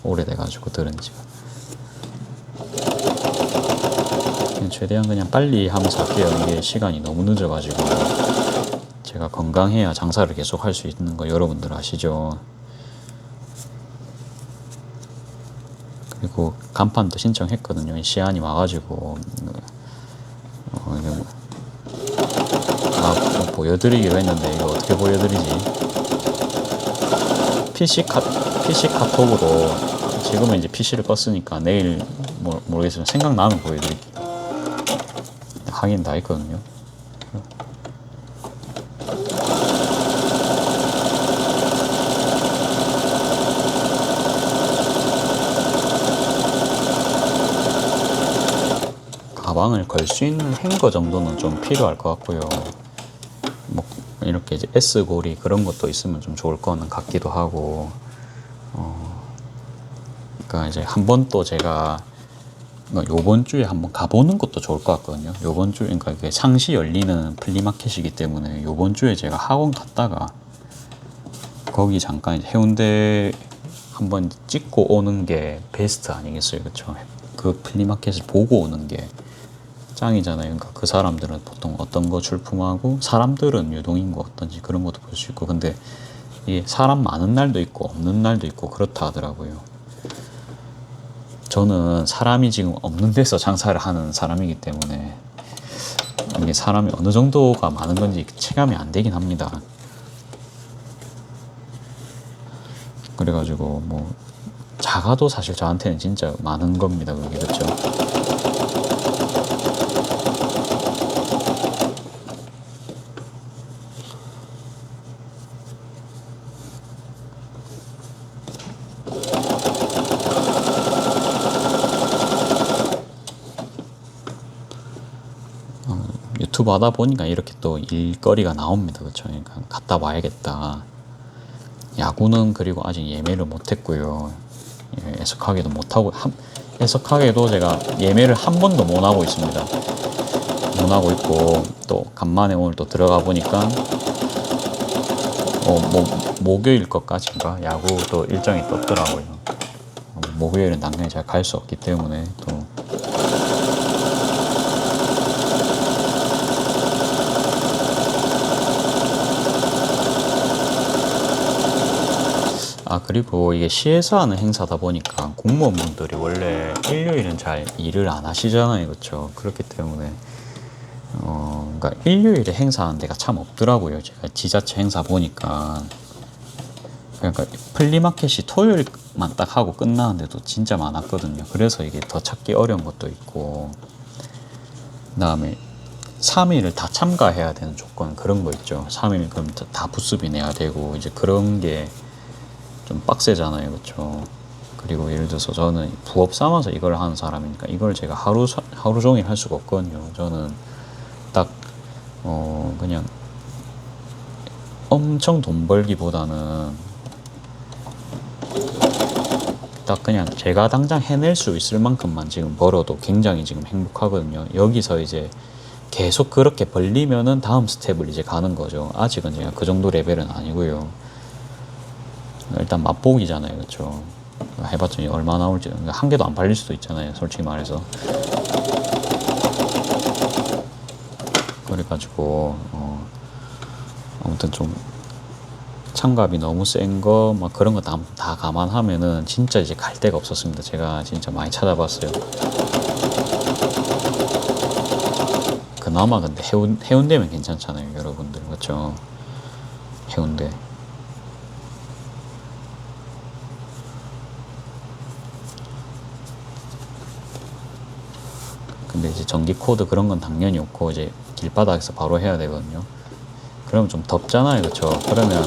오래돼가지고 들은 지가. 최대한 그냥 빨리 하면서 할게요. 이게 시간이 너무 늦어가지고 제가 건강해야 장사를 계속 할 수 있는 거 여러분들 아시죠? 그리고 간판도 신청했거든요. 시안이 와가지고 보여드리기로 했는데 이거 어떻게 보여드리지? PC 카톡으로 지금은 이제 PC를 껐으니까 내일 모르겠으면 생각나면 보여드릴게요. 확인 다 했거든요. 가방을 걸 수 있는 행거 정도는 좀 필요할 것 같고요. 뭐 이렇게 이제 S고리 그런 것도 있으면 좀 좋을 거는 같기도 하고. 그러니까 이제 한번 또 제가 요번 주에 한번 가보는 것도 좋을 것 같거든요. 요번 주에, 그러니까 이게 상시 열리는 플리마켓이기 때문에 요번 주에 제가 학원 갔다가 거기 잠깐 이제 해운대 한번 찍고 오는 게 베스트 아니겠어요, 그렇죠? 그 플리마켓을 보고 오는 게 짱이잖아요. 그러니까 그 사람들은 보통 어떤 거 출품하고 사람들은 유동인구 어떤지 그런 것도 볼 수 있고, 근데 이게 사람 많은 날도 있고 없는 날도 있고 그렇다 하더라고요. 저는 사람이 지금 없는 데서 장사를 하는 사람이기 때문에 이게 사람이 어느 정도가 많은 건지 체감이 안 되긴 합니다. 그래가지고 뭐 작아도 사실 저한테는 진짜 많은 겁니다, 그게. 그렇죠? 유튜브 하다 보니까 이렇게 또 일거리가 나옵니다. 그렇죠? 그러니까 갔다 와야겠다. 야구는 그리고 아직 예매를 못했고요. 예, 애석하게도 못하고, 애석하게도 제가 예매를 한 번도 못 하고 있습니다. 못 하고 있고, 또 간만에 오늘 또 들어가 보니까 뭐 목요일 것까지인가 야구 또 일정이 떴더라고요. 목요일은 당연히 제가 갈 수 없기 때문에 또 그리고 이게 시에서 하는 행사다 보니까 공무원분들이 원래 일요일은 잘 일을 안 하시잖아요, 그렇죠? 그렇기 때문에 그러니까 일요일에 행사하는 데가 참 없더라고요. 제가 지자체 행사 보니까. 그러니까 플리마켓이 토요일만 딱 하고 끝나는 데도 진짜 많았거든요. 그래서 이게 더 찾기 어려운 것도 있고, 그 다음에 3일을 다 참가해야 되는 조건, 그런 거 있죠. 3일 그럼 다 부스비 내야 되고, 이제 그런 게 좀 빡세잖아요, 그렇죠? 그리고 예를 들어서 저는 부업 삼아서 이걸 하는 사람이니까 이걸 제가 하루 종일 할 수가 없거든요. 저는 딱 그냥 엄청 돈 벌기보다는 딱 그냥 제가 당장 해낼 수 있을 만큼만 지금 벌어도 굉장히 지금 행복하거든요. 여기서 이제 계속 그렇게 벌리면은 다음 스텝을 이제 가는 거죠. 아직은 제가 그 정도 레벨은 아니고요. 일단 맛보기잖아요, 그렇죠? 해봤자 얼마 나올지, 한 개도 안 팔릴 수도 있잖아요, 솔직히 말해서. 그래가지고 아무튼 좀 참가비 너무 센 거 막 그런 거 다 감안하면은 진짜 이제 갈 데가 없었습니다. 제가 진짜 많이 찾아봤어요. 그나마 근데 해운대면 괜찮잖아요, 여러분들, 그렇죠? 해운대. 근데 이제 전기 코드 그런 건 당연히 없고 이제 길바닥에서 바로 해야 되거든요. 그러면 좀 덥잖아요, 그렇죠? 그러면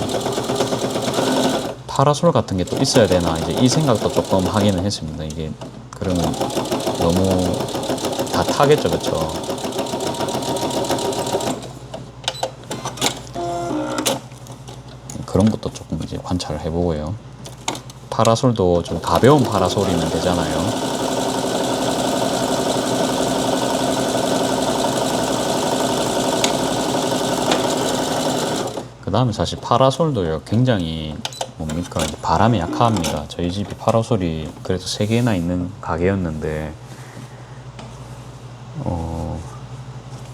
파라솔 같은 게 또 있어야 되나 이제 이 생각도 조금 하기는 했습니다. 이게 그러면 너무 다 타겠죠, 그렇죠? 그런 것도 조금 이제 관찰을 해보고요. 파라솔도 좀 가벼운 파라솔이면 되잖아요. 그 다음에 사실 파라솔도요, 굉장히 뭡니까, 바람에 약합니다. 저희 집이 파라솔이 그래도 3개나 있는 가게였는데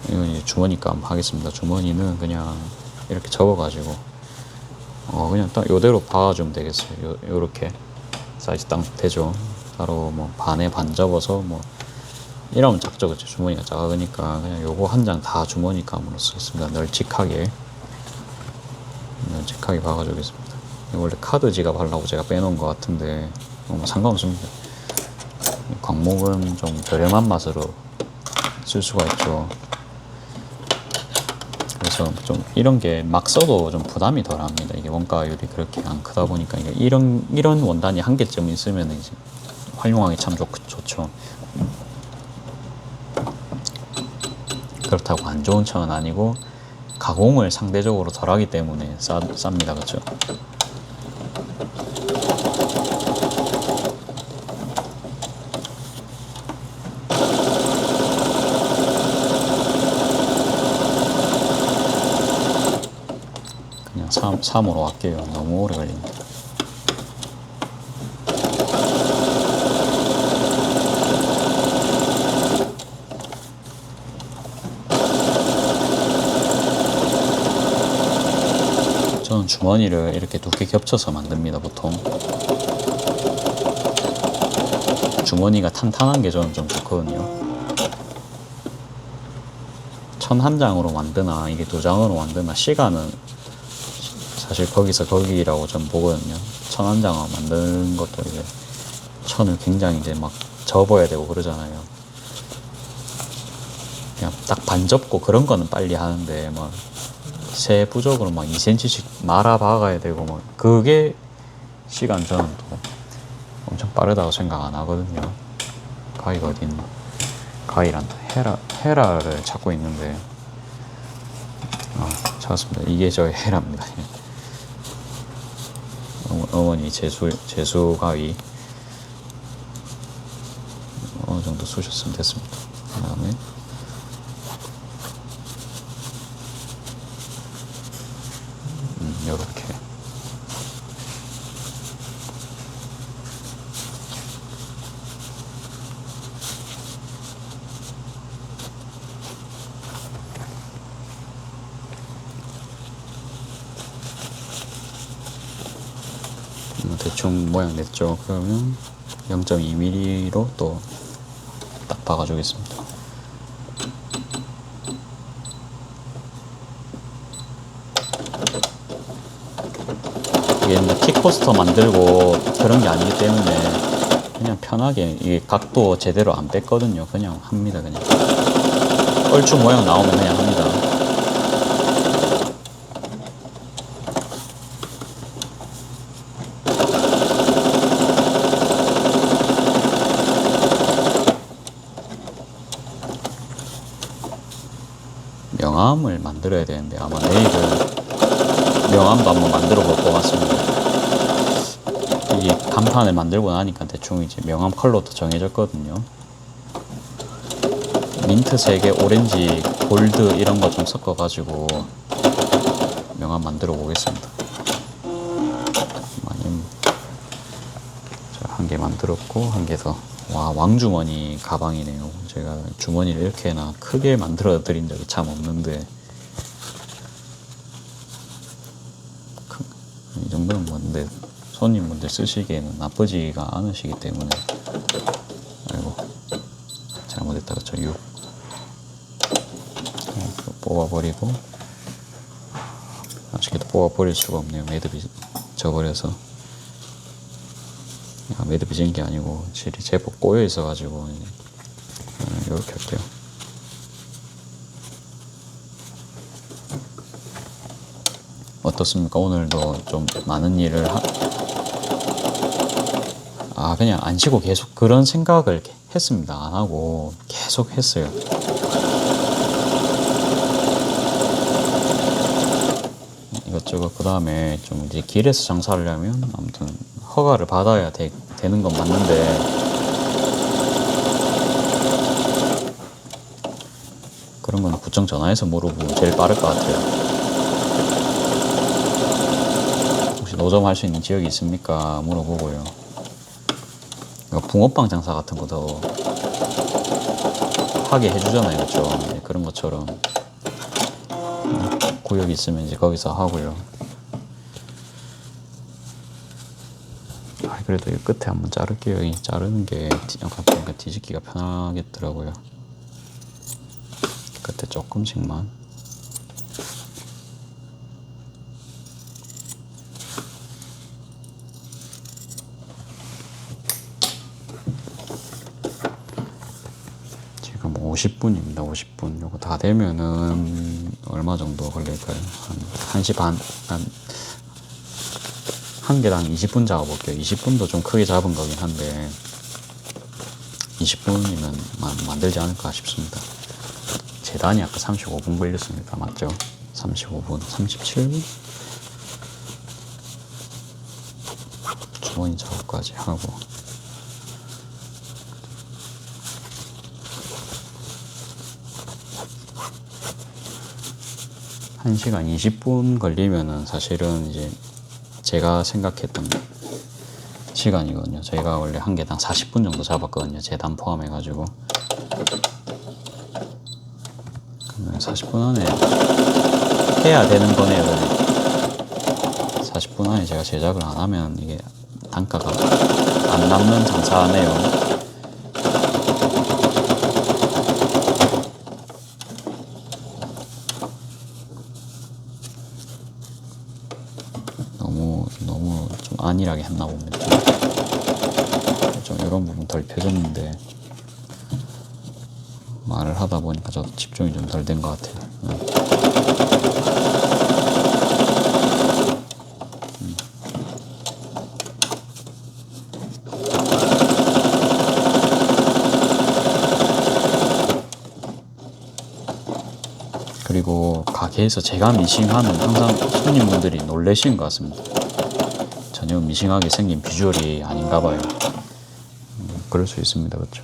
이건 이제 주머니가 한번 하겠습니다. 주머니는 그냥 이렇게 접어가지고 그냥 딱 요대로 박아주면 되겠어요. 요렇게 사이즈 딱 되죠. 바로 뭐 반에 반 접어서 뭐 이러면 작죠, 그쵸? 주머니가 작으니까 그냥 요거 한 장 다 주머니감으로 쓰겠습니다. 널찍하게 박아주겠습니다. 원래 카드 지갑하려고 제가 빼놓은 것 같은데 뭐 상관없습니다. 광목은 좀 저렴한 맛으로 쓸 수가 있죠. 그래서 좀 이런 게 막 써도 좀 부담이 덜합니다. 이게 원가율이 그렇게 안 크다 보니까 이런 원단이 한 개쯤 있으면 이제 활용하기 참 좋죠. 그렇다고 안 좋은 천은 아니고 가공을 상대적으로 덜하기 때문에 쌉니다. 그렇죠? 그냥 3으로 할게요. 너무 오래 걸립니다. 저는 주머니를 이렇게 두 개 겹쳐서 만듭니다. 보통 주머니가 탄탄한 게 저는 좀 좋거든요. 천 한 장으로 만드나 이게 두 장으로 만드나 시간은 사실 거기서 거기라고 좀 보거든요. 천 한 장으로 만드는 것도 이제 천을 굉장히 이제 막 접어야 되고 그러잖아요. 그냥 딱 반 접고 그런 거는 빨리 하는데 막 세부적으로 막 2cm씩 말아 박아야 되고 뭐 그게 시간 저는 또 엄청 빠르다고 생각 안 하거든요. 가위가 어디 있나? 가위란다. 헤라를 찾고 있는데 찾았습니다. 이게 저의 헤라입니다. 어머니 제수 가위 어느 정도 쑤셨으면 됐습니다. 그 다음에 요렇게 대충 모양 냈죠. 그러면 0.2mm로 또 딱 박아주겠습니다. 이게 뭐 킥코스터 만들고 그런 게 아니기 때문에 그냥 편하게 이게 각도 제대로 안 뺐거든요. 그냥 합니다. 그냥 얼추 모양 나오면 그냥 합니다. 명암을 만들어야 되는데 아마 내일은 명암도 한번 만들어 볼 것 같습니다. 이게 간판을 만들고 나니까 대충 이제 명암 컬러도 정해졌거든요. 민트색에 오렌지, 골드 이런 거 좀 섞어가지고 명암 만들어 보겠습니다. 한 개 만들었고 한 개 더. 와, 왕주머니 가방이네요. 제가 주머니를 이렇게나 크게 만들어 드린 적이 참 없는데 이 정도는 뭔데 손님분들 쓰시기에는 나쁘지가 않으시기 때문에. 아이고 잘못했다. 그쵸. 6 뽑아버리고 아쉽게도 뽑아버릴 수가 없네요. 매듭이 져버려서. 매듭이 진 게 아니고 실이 제법 꼬여 있어 가지고 이렇게 할게요. 어떻습니까? 오늘도 좀 많은 일을 그냥 안 쉬고 계속 그런 생각을 했습니다. 안 하고 계속 했어요. 이것저것. 그 다음에 좀 이제 길에서 장사를 하려면 아무튼 허가를 받아야 되는 건 맞는데 그런 건 구청 전화해서 물어보면 제일 빠를 것 같아요. 혹시 노점할 수 있는 지역이 있습니까? 물어보고요. 붕어빵 장사 같은 것도 하게 해주잖아요. 그렇죠? 그런 것처럼 구역이 있으면 이제 거기서 하고요. 그래도 이 끝에 한번 자를게요. 이 자르는 게 약간 보니까 뒤집기가 편하겠더라고요. 끝에 조금씩만. 지금 50분입니다. 50분. 요거 다 되면은 얼마 정도 걸릴까요? 한 1시 반? 한 개당 20분 잡아볼게요. 20분도 좀 크게 잡은 거긴 한데 20분이면 만들지 않을까 싶습니다. 재단이 아까 35분 걸렸습니다. 맞죠? 35분, 37분? 주머니 작업까지 하고. 한 시간 20분 걸리면은 사실은 이제 제가 생각했던 시간이거든요. 저희가 원래 한 개당 40분 정도 잡았거든요. 재단 포함해가지고. 그러면 40분 안에 해야 되는 거네요. 40분 안에 제가 제작을 안 하면 이게 단가가 안 남는 장사네요. 너무 좀 안일하게 했나 봅니다. 좀 이런 부분 덜 펴졌는데 말을 하다 보니까 저도 집중이 좀 덜 된 것 같아요. 그리고 가게에서 제가 미싱하면 항상 손님분들이 놀라시는 것 같습니다. 전혀 미싱하게 생긴 비주얼이 아닌가 봐요. 그럴 수 있습니다. 그렇죠?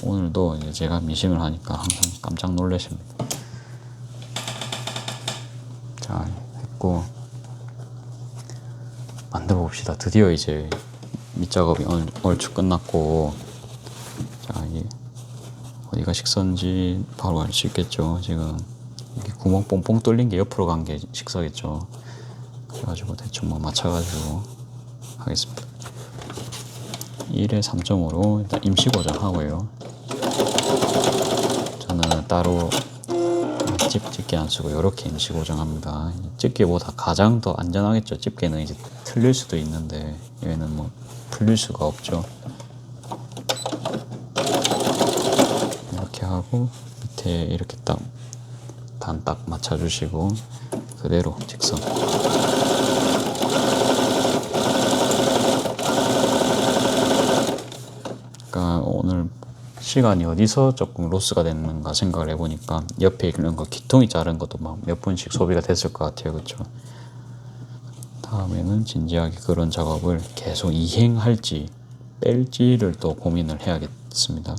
오늘도 이제 제가 미싱을 하니까 항상 깜짝 놀라십니다. 자, 했고 만들어 봅시다. 드디어 이제 밑작업이 얼추 끝났고, 자, 이게 어디가 식선지 바로 알 수 있겠죠. 지금 이렇게 구멍 뽕뽕 뚫린 게 옆으로 간 게 식서겠죠. 그래가지고 대충 뭐 맞춰가지고 하겠습니다. 1에 3.5로 일단 임시 고정하고요. 저는 따로 집게 안 쓰고 이렇게 임시 고정합니다. 집게보다 가장 더 안전하겠죠. 집게는 이제 틀릴 수도 있는데 얘는 뭐 풀릴 수가 없죠. 이렇게 하고 밑에 이렇게 딱 단 딱 맞춰주시고 그대로 직선. 그러니까 오늘 시간이 어디서 조금 로스가 됐는가 생각을 해보니까 옆에 있는 거 기통이 자른 것도 막 몇 분씩 소비가 됐을 것 같아요. 그렇죠? 다음에는 진지하게 그런 작업을 계속 이행할지 뺄지를 또 고민을 해야겠습니다.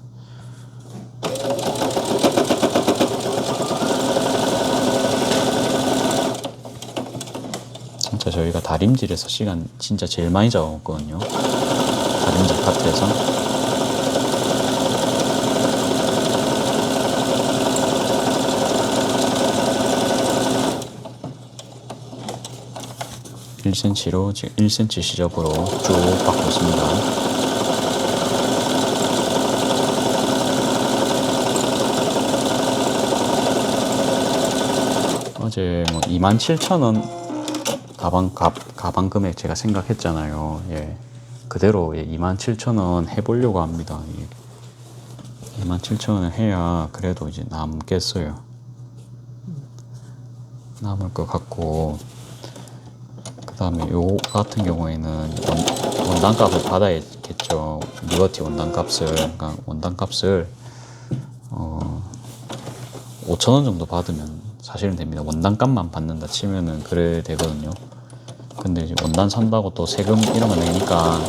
진짜 저희가 다림질에서 시간 진짜 제일 많이 잡아먹거든요. 다림질 파트에서. (1cm로) 지금 1cm 시접으로 쭉 받고 있습니다. 어제 뭐 27,000원 가방 금액 제가 생각했잖아요. 예. 그대로 27,000원 해보려고 합니다. 27,000원 해야 그래도 이제 남겠어요. 남을 것 같고, 그 다음에 요 같은 경우에는 원단값을 받아야겠죠. 리버티 원단값을. 그러니까 원단값을 5,000원 정도 받으면 사실은 됩니다. 원단값만 받는다 치면은 그래 되거든요. 근데 이제 원단 산다고 또 세금 이런 거 내니까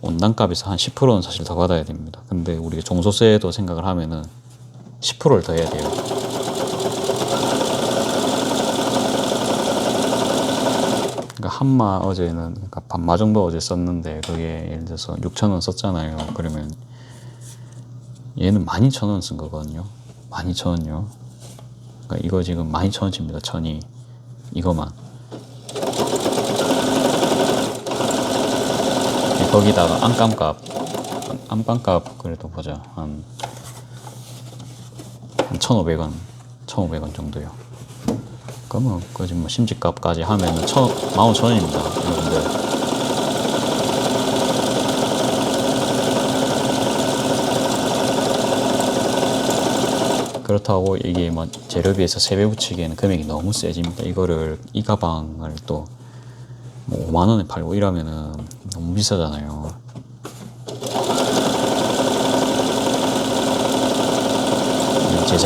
원단값에서 한 10%는 사실 더 받아야 됩니다. 근데 우리가 종소세도 생각을 하면은 10%를 더 해야 돼요. 그러니까 한마 어제는, 그러니까 반마 정도 어제 썼는데 그게 예를 들어서 6,000원 썼잖아요. 그러면 얘는 12,000원 쓴 거거든요. 12,000원요. 그러니까 이거 지금 12,000원치입니다. 천이 이거만. 거기다가 안감값 그래도 보자. 한 1,500원, 1,500원 정도요. 그러면 그지 뭐 심지값까지 하면은 15,000원입니다, 여러분들. 그렇다고 이게 뭐 재료비에서 3배 붙이기에는 금액이 너무 세집니다. 이 가방을 또 뭐 5만 원에 팔고 이러면은 너무 비싸잖아요. 제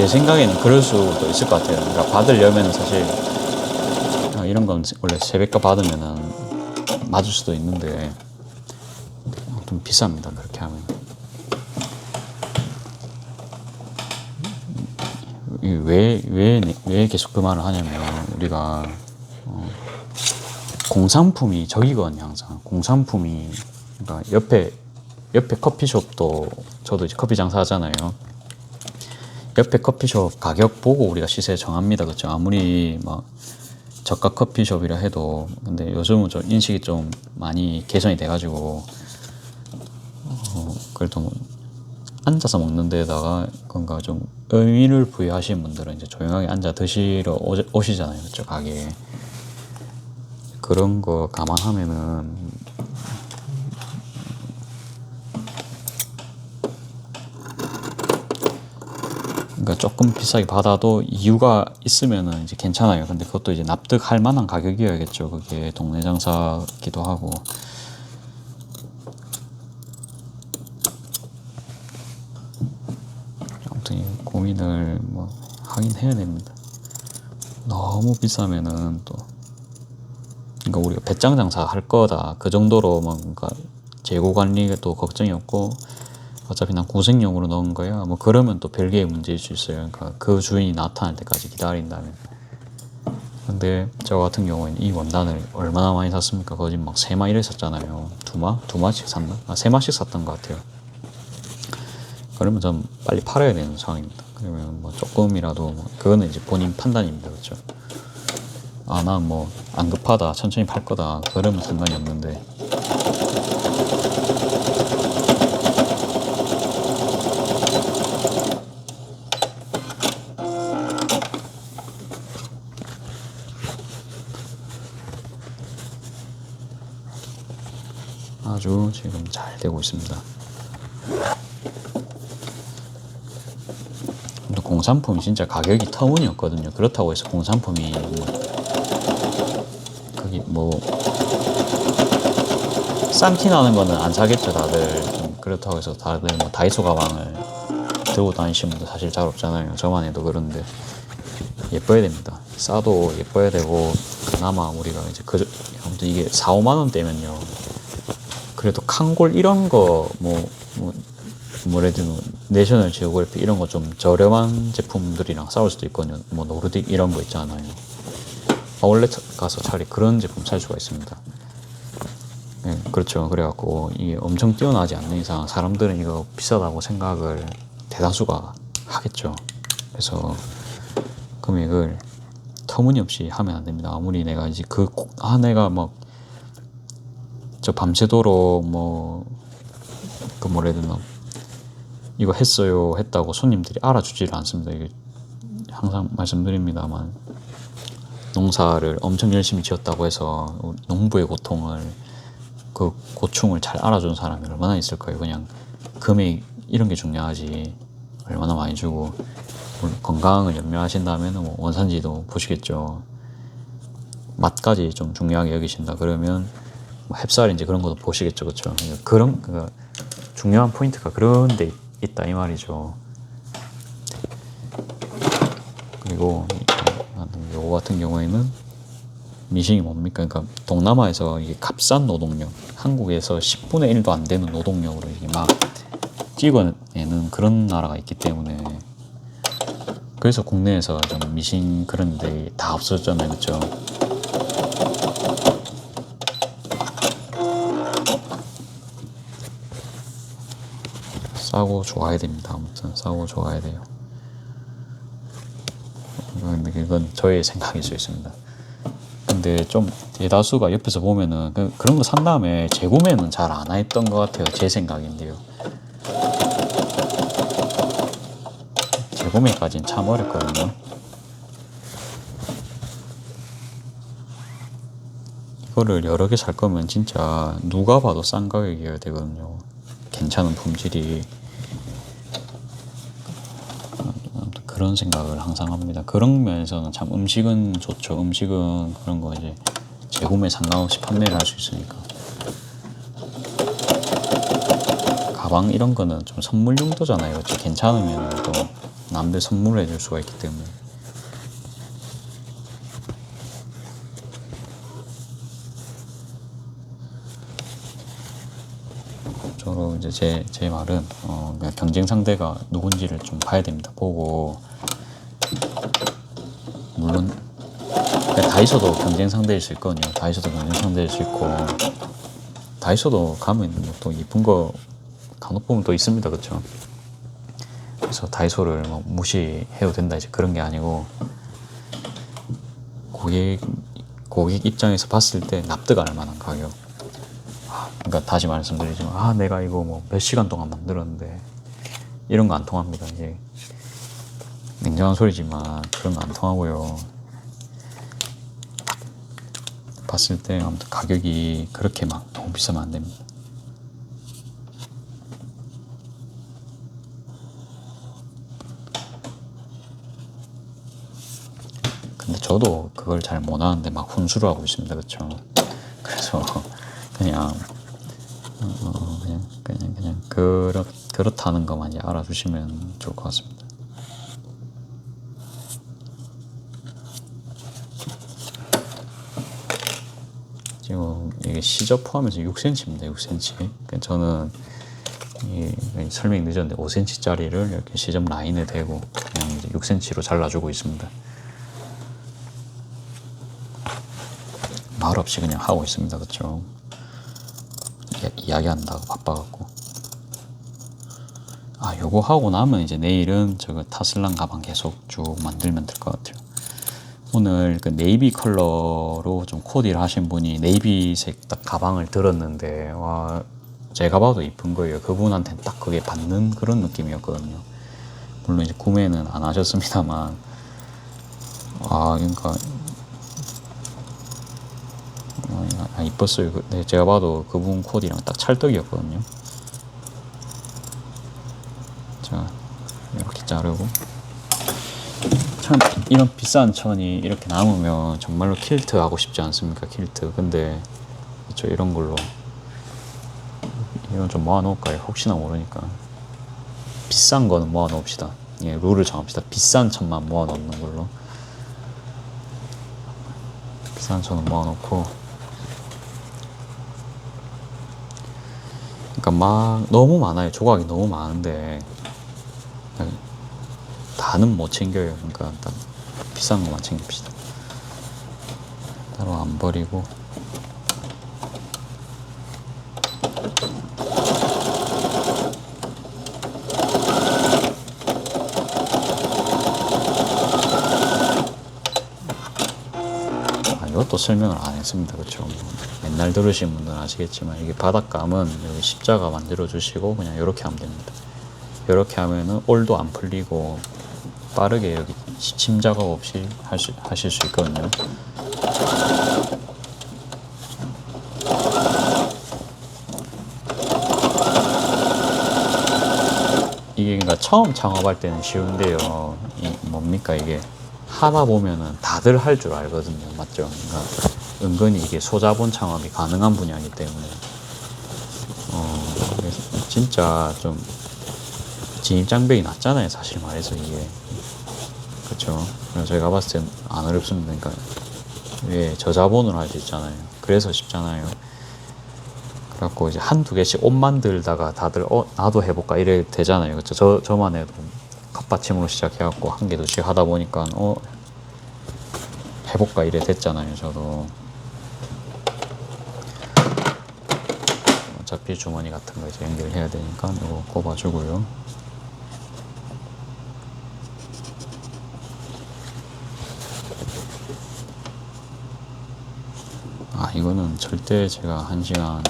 생각에는 그럴 수도 있을 것 같아요. 그러니까 받으려면 사실 이런 건 원래 새벽가 받으면은 맞을 수도 있는데 좀 비쌉니다. 그렇게 하면. 왜 계속 그 말을 하냐면 우리가 공산품이 저기거든요. 항상 공산품이 그러니까 옆에 커피숍도 저도 이제 커피 장사하잖아요. 옆에 커피숍 가격 보고 우리가 시세 정합니다. 그렇죠? 아무리 막 저가 커피숍이라 해도 근데 요즘은 좀 인식이 좀 많이 개선이 돼가지고 그래도 뭐 앉아서 먹는 데다가 뭔가 좀 의미를 부여하시는 분들은 이제 조용하게 앉아 드시러 오시잖아요. 그렇죠? 가게에. 그런 거 감안하면은 그러니까 조금 비싸게 받아도 이유가 있으면은 이제 괜찮아요. 근데 그것도 이제 납득할 만한 가격이어야겠죠. 그게 동네 장사기도 하고. 아무튼 고민을 뭐 하긴 해야 됩니다. 너무 비싸면은 또 그러니까 우리가 배짱 장사 할 거다 그 정도로 뭔가 재고 관리도 걱정이 없고 어차피 난 구색용으로 넣은 거야 뭐 그러면 또 별개의 문제일 수 있어요. 그러니까 그 주인이 나타날 때까지 기다린다면. 근데 저 같은 경우에는 이 원단을 얼마나 많이 샀습니까? 거진 막 3마이를 샀잖아요. 2마씩 샀나? 3마씩 샀던 것 같아요. 그러면 좀 빨리 팔아야 되는 상황입니다. 그러면 뭐 조금이라도 뭐 그거는 이제 본인 판단입니다. 그렇죠? 난 뭐 안 급하다 천천히 팔 거다 그러면 상관이 없는데 아주 지금 잘 되고 있습니다. 공산품이 진짜 가격이 터무니없거든요. 그렇다고 해서 공산품이 그게 뭐 싼 티 나는 거는 안 사겠죠. 다들 좀 그렇다고 해서 다들 뭐 다이소 가방을 들고 다니시는 분들 사실 잘 없잖아요. 저만 해도 그런데 예뻐야 됩니다. 싸도 예뻐야 되고 그나마 우리가 이제 아무튼 이게 4, 5만 원대면요. 그래도 칸골 이런 거 뭐라 해야 되나 내셔널 지오그래피 이런 거 좀 저렴한 제품들이랑 싸울 수도 있거든요. 뭐 노르딕 이런 거 있잖아요. 아울렛 가서 차라리 그런 제품 살 수가 있습니다. 네, 그렇죠. 그래갖고 이게 엄청 뛰어나지 않는 이상 사람들은 이거 비싸다고 생각을 대다수가 하겠죠. 그래서 금액을 터무니없이 하면 안 됩니다. 아무리 내가 이제 내가 막 저 밤새도록 뭐라 해야 되나 이거 했다고 손님들이 알아주지를 않습니다. 이게 항상 말씀드립니다만 농사를 엄청 열심히 지었다고 해서 농부의 고통을 그 고충을 잘 알아주는 사람이 얼마나 있을 거예요. 그냥 금액 이런 게 중요하지 얼마나 많이 주고 건강을 염려하신다면 뭐 원산지도 보시겠죠. 맛까지 좀 중요하게 여기신다 그러면 뭐 햅쌀인지 그런 것도 보시겠죠. 그렇죠? 그러니까 중요한 포인트가 그런 데 있다 이 말이죠. 그리고 요거 같은 경우에는 미싱이 뭡니까? 그러니까 동남아에서 이게 값싼 노동력, 한국에서 10분의 1도 안 되는 노동력으로 이게 막 찍어내는 그런 나라가 있기 때문에 그래서 국내에서 좀 미싱 그런 데 다 없어졌잖아요. 그렇죠? 싸고 좋아야 됩니다. 아무튼 싸고 좋아야 돼요. 이건 저의 생각일 수 있습니다. 근데 좀 대다수가 옆에서 보면은 그런 거 산 다음에 재구매는 잘 안 했던 것 같아요. 제 생각인데요. 재구매까지는 참 어렵거든요. 이거를 여러 개 살 거면 진짜 누가 봐도 싼 가격이어야 되거든요. 괜찮은 품질이. 그런 생각을 항상 합니다. 그런 면에서는 참 음식은 좋죠. 음식은 그런 거 이제 재구매 상관없이 판매를 할 수 있으니까. 가방 이런 거는 좀 선물 용도잖아요. 그렇죠? 괜찮으면 또 남들 선물해 줄 수가 있기 때문에. 저로 이제 제 말은 그냥 경쟁 상대가 누군지를 좀 봐야 됩니다. 보고 물론 다이소도 경쟁 상대일 수 있거든요. 다이소도 경쟁 상대일 수 있고 다이소도 가면 뭐 또 이쁜 거 간혹 보면 또 있습니다. 그렇죠? 그래서 다이소를 뭐 무시해도 된다 이제 그런 게 아니고 고객 입장에서 봤을 때 납득 안 할 만한 가격. 그러니까 다시 말씀드리지만 내가 이거 뭐 몇 시간 동안 만들었는데 이런 거 안 통합니다. 이게 냉정한 소리지만 그런 거 안 통하고요. 봤을 때 아무튼 가격이 그렇게 막 너무 비싸면 안 됩니다. 근데 저도 그걸 잘 못하는데 막 훈수를 하고 있습니다. 그렇죠? 그래서 그냥 그냥 그렇다는 것만 이제 알아주시면 좋을 것 같습니다. 지금 이게 시접 포함해서 6cm입니다. 6cm. 그러니까 저는 설명이 늦었는데 5cm짜리를 이렇게 시접 라인에 대고 그냥 이제 6cm로 잘라주고 있습니다. 말 없이 그냥 하고 있습니다. 그렇죠? 이야기한다고 바빠갖고. 요거 하고 나면 이제 내일은 저거 타슬란 가방 계속 쭉 만들면 될 것 같아요. 오늘 그 네이비 컬러로 좀 코디를 하신 분이 네이비색 딱 가방을 들었는데 와 제가 봐도 이쁜 거예요. 그분한테는 딱 그게 받는 그런 느낌이었거든요. 물론 이제 구매는 안 하셨습니다만 그러니까 이뻤어요. 네, 제가 봐도 그분 코디랑 딱 찰떡이었거든요. 자 이렇게 자르고 참 이런 비싼 천이 이렇게 남으면 정말로 킬트 하고 싶지 않습니까? 킬트. 근데 그렇죠, 이런 걸로 이건 좀 모아놓을까요? 혹시나 모르니까. 비싼 거는 모아놓읍시다. 룰을 정합시다. 비싼 천만 모아놓는 걸로. 비싼 천은 모아놓고 그러니까 막 너무 많아요. 조각이 너무 많은데 다는 못 챙겨요. 그러니까 일단 비싼 것만 챙깁시다. 따로 안 버리고. 이것도 설명을 안 했습니다. 그렇죠? 맨날 들으신 분들은 아시겠지만 이게 바닥감은 여기 십자가 만들어 주시고 그냥 이렇게 하면 됩니다. 이렇게 하면은 올도 안 풀리고 빠르게 여기 침 작업 없이 하실 수 있거든요. 이게 그러니까 처음 창업할 때는 쉬운데요. 뭡니까 이게 하다 보면은 다들 할 줄 알거든요. 맞죠? 그러니까 은근히 이게 소자본 창업이 가능한 분야이기 때문에 진짜 좀 진입장벽이 낮잖아요. 사실 말해서 이게. 그렇죠. 저희가 봤을 땐 안 어렵습니다. 그러니까 왜 저자본으로 할 수 있잖아요. 그래서 쉽잖아요. 그래갖고 이제 한두 개씩 옷 만들다가 다들 나도 해볼까 이래 되잖아요. 그렇죠. 저만 해도 컵받침으로 시작해갖고 한 개 두씩 하다 보니까 해볼까 이래 됐잖아요. 저도 어차피 주머니 같은 거 이제 연결해야 되니까 이거 꼽아주고요. 이거는 절대 제가 1시간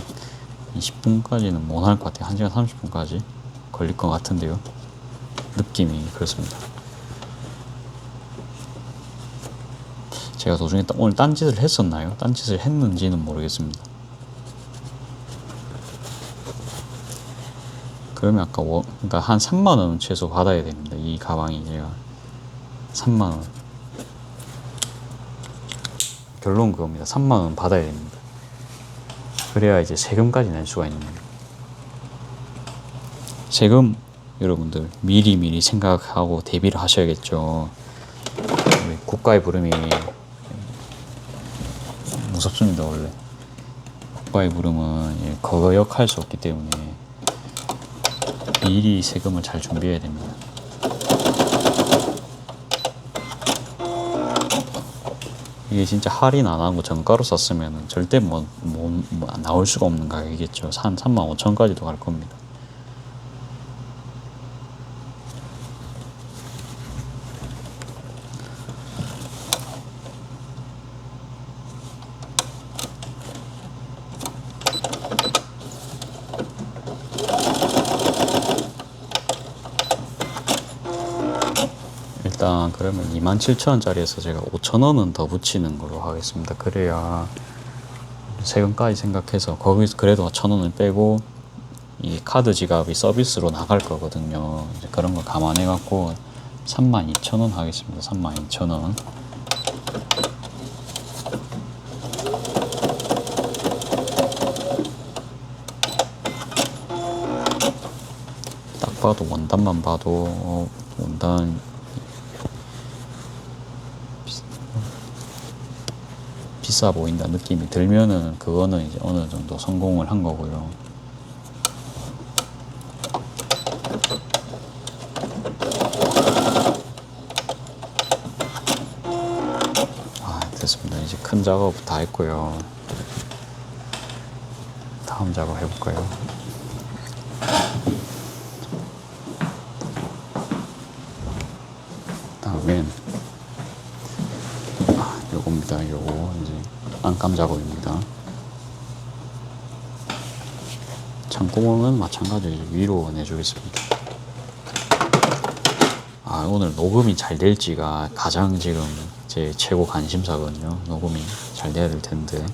20분까지는 못 할 것 같아요. 1시간 30분까지 걸릴 것 같은데요. 느낌이 그렇습니다. 제가 도중에 오늘 딴짓을 했었나요? 딴짓을 했는지는 모르겠습니다. 그러면 아까 그러니까 한 3만원 최소 받아야 됩니다. 이 가방이 제가 3만원. 결론 그겁니다. 3만원 받아야 됩니다. 그래야 이제 세금까지 낼 수가 있는 겁니다. 세금 여러분들 미리 생각하고 대비를 하셔야겠죠. 우리 국가의 부름이 무섭습니다. 원래 국가의 부름은 거역할 수 없기 때문에 미리 세금을 잘 준비해야 됩니다. 이게 진짜 할인 안 하고 정가로 샀으면 절대 나올 수가 없는 가격이겠죠. 한 35,000까지도 갈 겁니다. 일단 그러면 27,000원짜리에서 제가 5,000원은 더 붙이는 걸로 하겠습니다. 그래야 세금까지 생각해서 거기서 그래도 1,000원을 빼고 이 카드 지갑이 서비스로 나갈 거거든요. 이제 그런 거 감안해 갖고 32,000원 하겠습니다. 32,000원. 딱 봐도 원단만 봐도 원단 비싸 보인다 느낌이 들면은 그거는 이제 어느 정도 성공을 한 거고요. 됐습니다. 이제 큰 작업 다 했고요. 다음 작업 해볼까요? 다음엔 요겁니다. 요거 이제 안감 작업입니다. 창구멍은 마찬가지로 위로 내주겠습니다. 오늘 녹음이 잘 될지가 가장 지금 제 최고 관심사거든요. 녹음이 잘 돼야 될 텐데.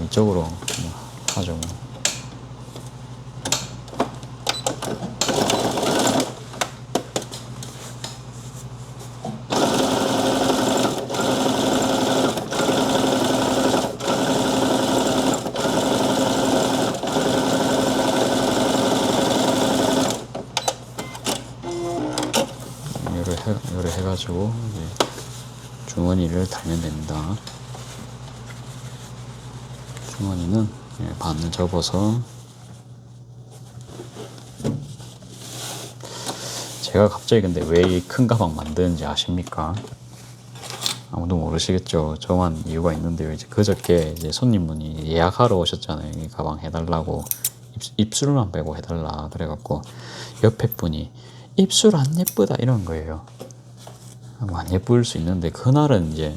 이쪽으로 하죠. 요래 해가지고 이제 주머니를 달면 됩니다. 주머니는 반을 접어서 제가 갑자기 근데 왜 이 큰 가방 만드는지 아십니까? 아무도 모르시겠죠. 저만 이유가 있는데요. 이제 그저께 이제 손님분이 예약하러 오셨잖아요. 이 가방 해달라고 입술만 빼고 해달라 그래갖고 옆에 분이 입술 안 예쁘다 이런 거예요. 안 예쁠 수 있는데 그날은 이제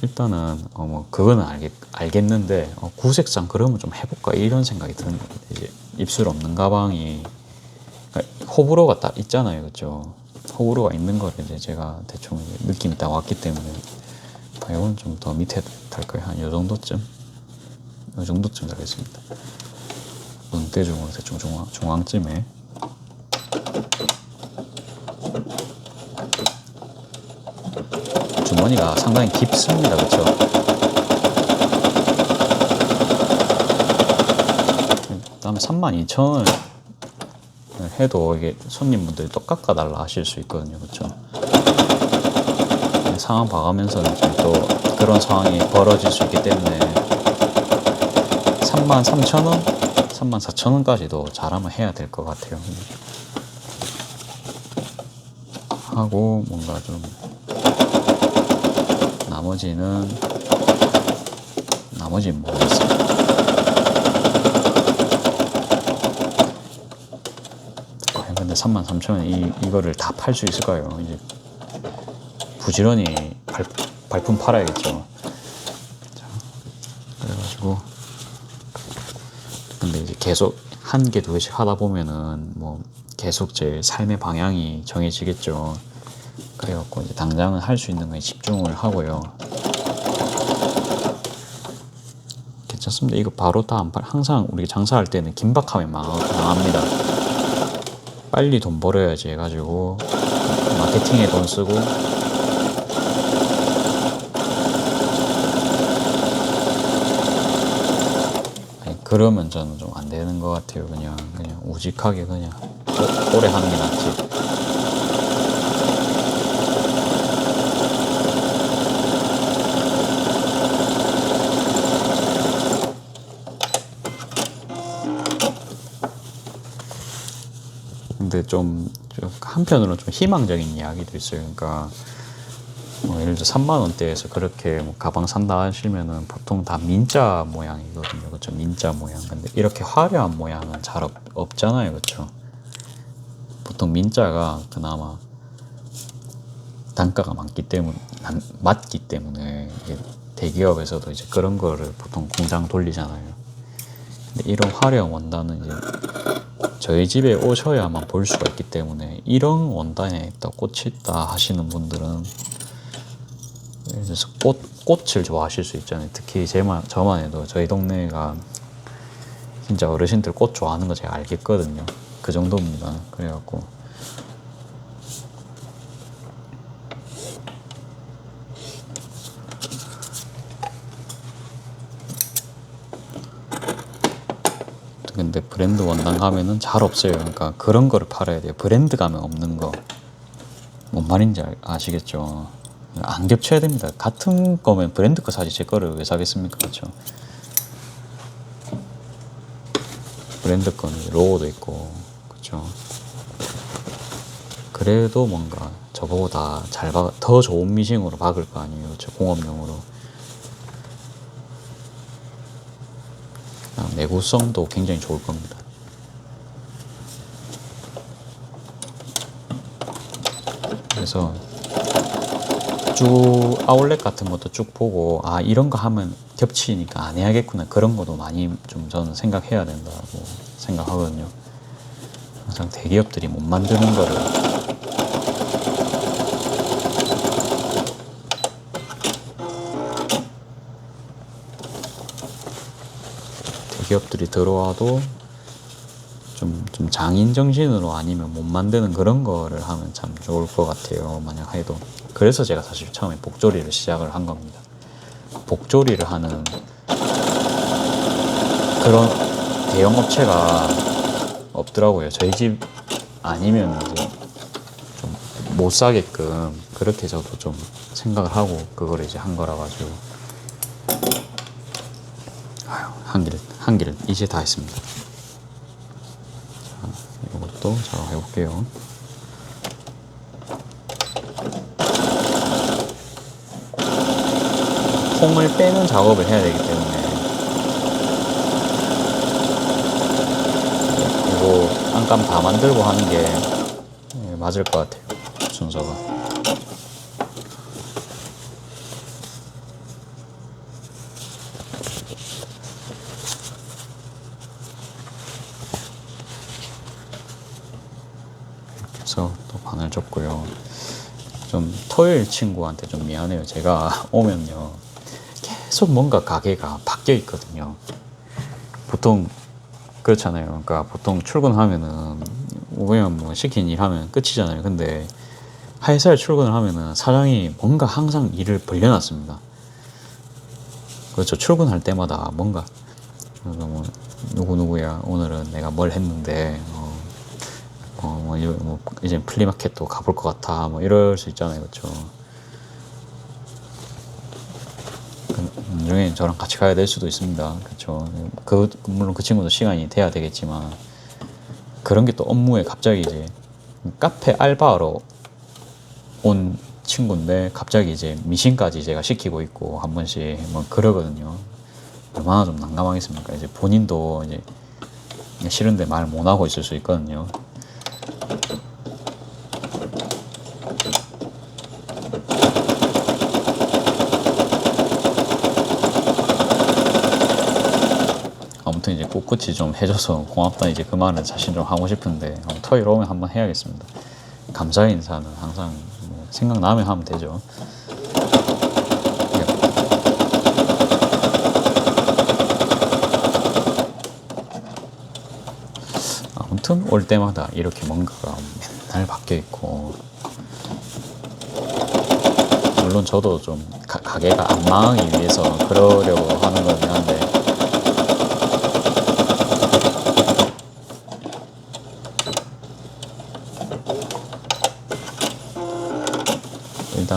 일단은 뭐 그거는 알겠는데 구색상 그러면 좀 해볼까 이런 생각이 드는 겁니다. 이제 입술 없는 가방이 그러니까 호불호가 딱 있잖아요, 그렇죠? 호불호가 있는 거를 이제 제가 대충 느낌이 딱 왔기 때문에 이건 좀 더 밑에 달 거예요. 한 요 정도쯤 달겠습니다. 눈대중으로 대충 중앙쯤에. 주머니가 상당히 깊습니다. 그렇죠? 그다음에 32,000원을 해도 이게 손님분들이 또 깎아달라 하실 수 있거든요. 그렇죠? 상황 봐가면서 또 그런 상황이 벌어질 수 있기 때문에 33,000원, 34,000원까지도 잘하면 해야 될 것 같아요. 하고 뭔가 좀 나머지는 모르겠어요. 근데 33,000원 이거를 다 팔 수 있을까요? 이제 부지런히 발품 팔아야겠죠. 자, 그래가지고 근데 이제 계속 한 개, 두 개씩 하다 보면은 뭐 계속 제 삶의 방향이 정해지겠죠. 그래갖고 이제 당장은 할 수 있는 거에 집중을 하고요. 괜찮습니다. 이거 바로 다 안 팔. 항상 우리 장사할 때는 긴박하면 망합니다. 빨리 돈 벌어야지 해가지고 마케팅에 돈 쓰고 그러면 저는 좀 안 되는 것 같아요. 그냥 우직하게 그냥 오래 하는 게 낫지. 근데 좀 한편으로는 좀 희망적인 이야기도 있어요. 그러니까 뭐 예를 들어 3만 원대에서 그렇게 뭐 가방 산다 하시면은 보통 다 민자 모양이거든요. 그렇죠? 민자 모양. 근데 이렇게 화려한 모양은 잘 없잖아요. 그렇죠? 보통 민자가 그나마 단가가 맞기 때문에 이게 대기업에서도 이제 그런 거를 보통 공장 돌리잖아요. 근데 이런 화려한 원단은 이제 저희 집에 오셔야만 볼 수가 있기 때문에 이런 원단에 딱 꽂혔다 하시는 분들은 그래서 꽃을 좋아하실 수 있잖아요. 특히 저만 해도 저희 동네가 진짜 어르신들 꽃 좋아하는 거 제가 알겠거든요. 그 정도입니다. 그래갖고 근데 브랜드 원단 가면은 잘 없어요. 그러니까 그런 거를 팔아야 돼요. 브랜드 가면 없는 거. 뭔 말인지 아시겠죠? 안 겹쳐야 됩니다. 같은 거면 브랜드 거 사지 제 거를 왜 사겠습니까? 그렇죠? 브랜드 거는 로고도 있고 그렇죠? 그래도 뭔가 저보다 더 좋은 미싱으로 박을 거 아니에요. 그렇죠? 공업용으로. 내구성도 굉장히 좋을 겁니다. 그래서 쭉 아울렛 같은 것도 쭉 보고 이런 거 하면 겹치니까 안 해야겠구나 그런 것도 많이 좀 저는 생각해야 된다고 생각하거든요. 항상 대기업들이 못 만드는 거를 대기업들이 들어와도 좀 장인 정신으로 아니면 못 만드는 그런 거를 하면 참 좋을 것 같아요. 만약 해도. 그래서 제가 사실 처음에 복조리를 시작을 한 겁니다. 복조리를 하는 그런 대형 업체가 없더라고요. 저희 집 아니면 이제 좀 못 사게끔 그렇게 저도 좀 생각을 하고 그걸 이제 한 거라 가지고 한 길 이제 다 했습니다. 자, 이것도 작업해 볼게요. 콩을 빼는 작업을 해야 되기 때문에 이거 안감 다 만들고 하는 게 맞을 것 같아요. 순서가. 그래서 또 바늘 줬고요. 좀 토요일 친구한테 좀 미안해요. 제가 오면요 계속 뭔가 가게가 바뀌어 있거든요. 보통 그렇잖아요. 그러니까 보통 출근하면은 오면 뭐 시킨 일 하면 끝이잖아요. 근데 회사에 출근을 하면은 사장이 뭔가 항상 일을 벌려놨습니다. 그렇죠. 출근할 때마다 뭔가 뭐 누구누구야 오늘은 내가 뭘 했는데 뭐 이제 플리마켓도 가볼 것 같아 뭐 이럴 수 있잖아요. 그렇죠. 나중에 저랑 같이 가야 될 수도 있습니다. 그렇죠. 물론 그 친구도 시간이 돼야 되겠지만 그런 게 또 업무에 갑자기 이제 카페 알바하러 온 친구인데 갑자기 이제 미신까지 제가 시키고 있고 한 번씩 뭐 그러거든요. 얼마나 좀 난감하겠습니까? 이제 본인도 이제 싫은데 말 못 하고 있을 수 있거든요. 아무튼 이제 꿋꿋이 좀 해줘서 고맙다 이제 그 말은 사실 좀 하고 싶은데 토요일 오면 한번 해야겠습니다. 감사의 인사는 항상 뭐 생각나면 하면 되죠. 아무튼 올 때마다 이렇게 뭔가가 맨날 바뀌어 있고 물론 저도 좀 가게가 안 망하기 위해서 그러려고 하는 거긴 한데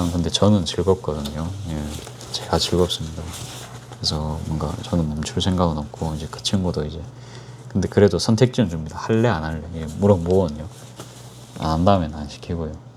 일단 근데 저는 즐겁거든요. 예, 제가 즐겁습니다. 그래서 뭔가 저는 멈출 생각은 없고 이제 그 친구도 이제 근데 그래도 선택지는 줍니다. 할래 안 할래. 예, 물어보거든요. 안 한다면 안 시키고요.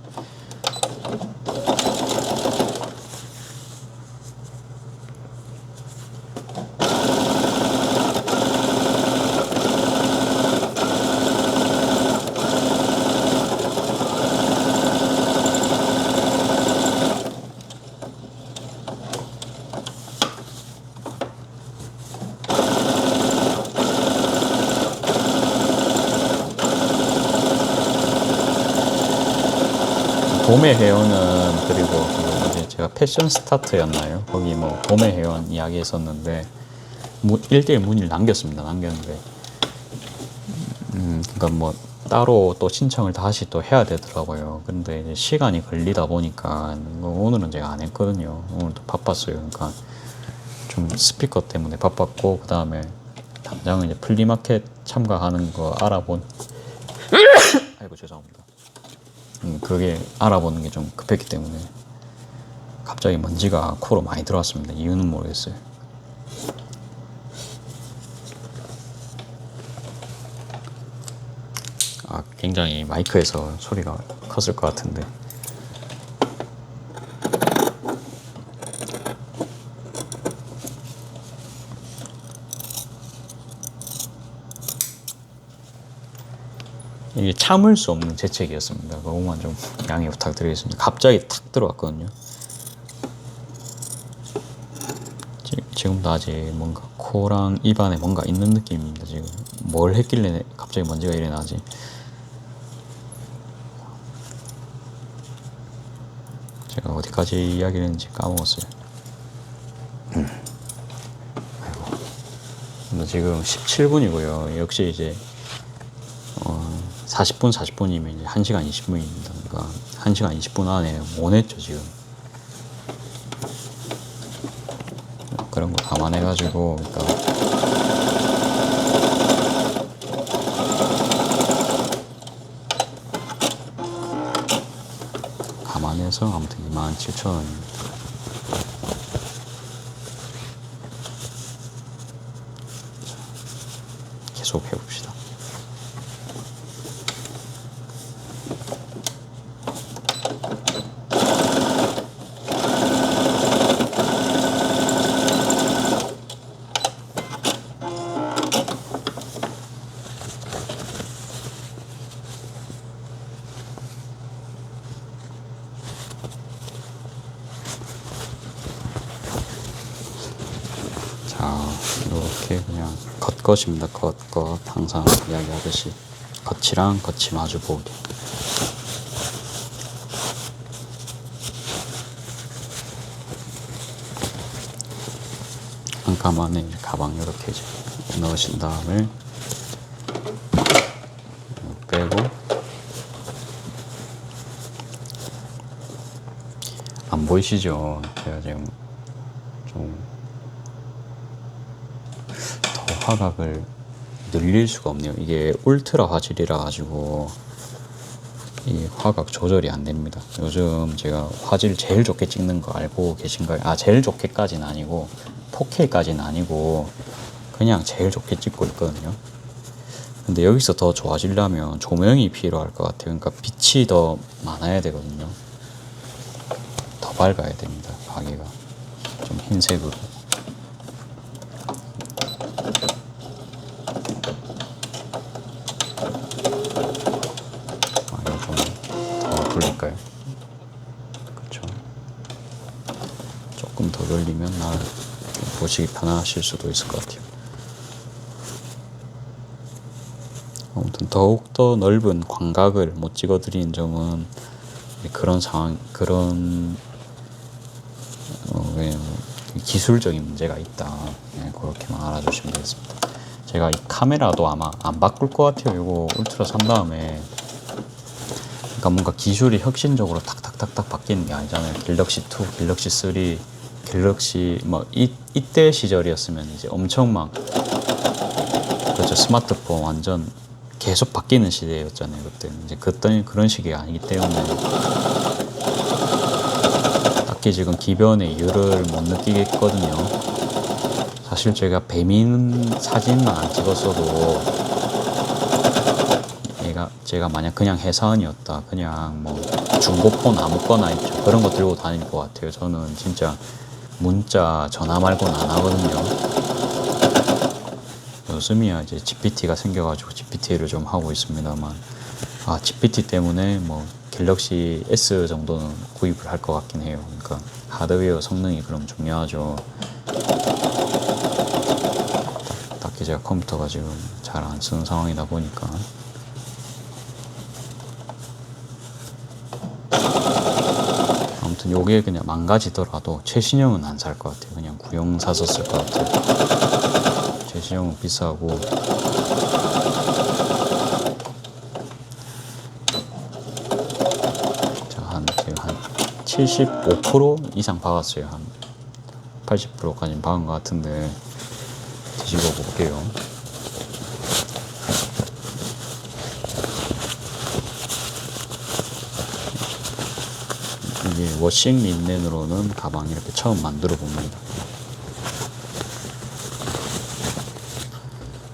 봄의 회원은 그리고 그 이제 제가 패션 스타트였나요? 거기 뭐 봄의 회원 이야기 했었는데 1대1 문의를 남겼는데 그러니까 뭐 따로 또 신청을 다시 또 해야 되더라고요. 근데 이제 시간이 걸리다 보니까 오늘은 제가 안 했거든요. 오늘도 바빴어요. 그러니까 좀 스피커 때문에 바빴고 그 다음에 당장은 이제 플리마켓 참가하는 거 아이고 죄송합니다. 그게 알아보는 게 좀 급했기 때문에 갑자기 먼지가 코로 많이 들어왔습니다. 이유는 모르겠어요. 굉장히 마이크에서 소리가 컸을 것 같은데 이게 참을 수 없는 재채기였습니다. 그것만 좀 양해 부탁드리겠습니다. 갑자기 탁 들어왔거든요. 지금도 아직 뭔가 코랑 입안에 뭔가 있는 느낌입니다. 지금 뭘 했길래 갑자기 먼지가 이래 나지? 제가 어디까지 이야기를 했는지 까먹었어요. 아이고. 근데 지금 17분이고요. 역시 이제 40분이면 이제 1시간 20분입니다. 그러니까 1시간 20분 안에 못 했죠, 지금. 그런 거 감안해가지고, 그러니까 감안해서 아무튼 27,000원입니다. 계속 해봅시다. 이렇게 그냥 겉것입니다. 겉 항상 이야기하듯이 겉이랑 겉이 마주 보기. 한 가방에 이제 가방 이렇게 이제 넣으신 다음에 빼고 안 보이시죠? 제가 지금 좀 더 화각을 늘릴 수가 없네요. 이게 울트라 화질이라 가지고 이 화각 조절이 안 됩니다. 요즘 제가 화질 제일 좋게 찍는 거 알고 계신가요? 제일 좋게까지는 아니고 4K까지는 아니고 그냥 제일 좋게 찍고 있거든요. 근데 여기서 더 좋아지려면 조명이 필요할 것 같아요. 그러니까 빛이 더 많아야 되거든요. 더 밝아야 됩니다. 가게가 좀 흰색으로. 이거 좀 더 돌릴까요? 그렇죠. 조금 더 돌리면 보시기 편하실 수도 있을 것 같아요. 아무튼 더욱더 넓은 광각을 못 찍어드리는 점은 그런 상황, 기술적인 문제가 있다. 그렇게만 알아주시면 되겠습니다. 제가 이 카메라도 아마 안 바꿀 것 같아요. 이거 울트라 산 다음에. 그러니까 뭔가 기술이 혁신적으로 탁탁탁탁 바뀌는 게 아니잖아요. 갤럭시 2, 갤럭시 3, 갤럭시 이때 시절이었으면 이제 엄청 막 그렇죠. 스마트폰 완전 계속 바뀌는 시대였잖아요. 그때는 이제 그런 시기가 아니기 때문에 딱히 지금 기변의 이유를 못 느끼겠거든요. 사실 제가 배민 사진만 안 찍었어도 제가 만약 그냥 해사원이었다, 그냥 뭐 중고폰 아무거나 있죠, 그런 거 들고 다닐 것 같아요. 저는 진짜 문자 전화 말고는 안 하거든요. 요즘이야 이제 GPT가 생겨가지고 GPT를 좀 하고 있습니다만, GPT 때문에 뭐 갤럭시 S 정도는 구입을 할 것 같긴 해요. 그러니까 하드웨어 성능이 그럼 중요하죠. 딱히 제가 컴퓨터가 지금 잘 안 쓰는 상황이다 보니까. 아무튼 요게 그냥 망가지더라도 최신형은 안 살 것 같아요. 그냥 구형 샀었을 것 같아요. 최신형은 비싸고. 자, 지금 한 75% 이상 박았어요. 한 80%까지는 박은 것 같은데 뒤집어 볼게요. 이게 워싱 린넨으로는 가방 이렇게 처음 만들어 봅니다.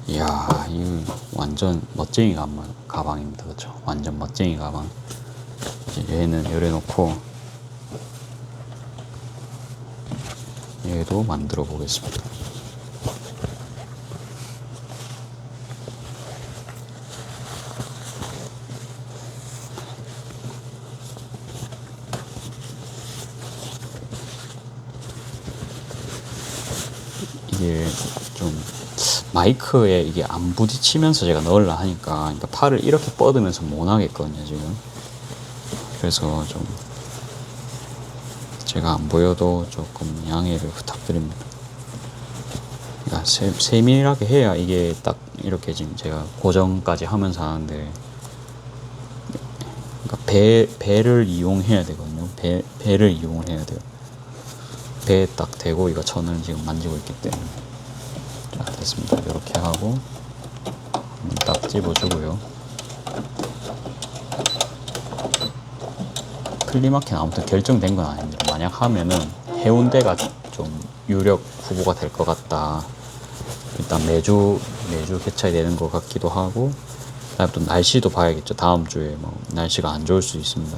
이야, 이 완전 멋쟁이 가방입니다. 그렇죠? 완전 멋쟁이 가방. 이제 얘는 열어 놓고 얘도 만들어 보겠습니다. 이게 좀 마이크에 이게 안 부딪히면서 제가 넣으려 하니까, 그러니까 팔을 이렇게 뻗으면서 못 하겠거든요 지금. 그래서 좀 제가 안 보여도 조금 양해를 부탁드립니다. 그러니까 세밀하게 해야 이게 딱 이렇게 지금 제가 고정까지 하면서 하는데, 그러니까 배를 이용해야 되거든요. 배를 이용을 해야 돼요. 배에 딱 대고 이거 천을 지금 만지고 있기 때문에. 자, 됐습니다. 이렇게 하고 딱 집어주고요. 플리마켓 아무튼 결정된 건 아닙니다. 만약 하면은 해운대가 좀 유력 후보가 될 것 같다. 일단 매주 개최 되는 것 같기도 하고, 그다음에 또 날씨도 봐야겠죠. 다음 주에 뭐 날씨가 안 좋을 수 있습니다.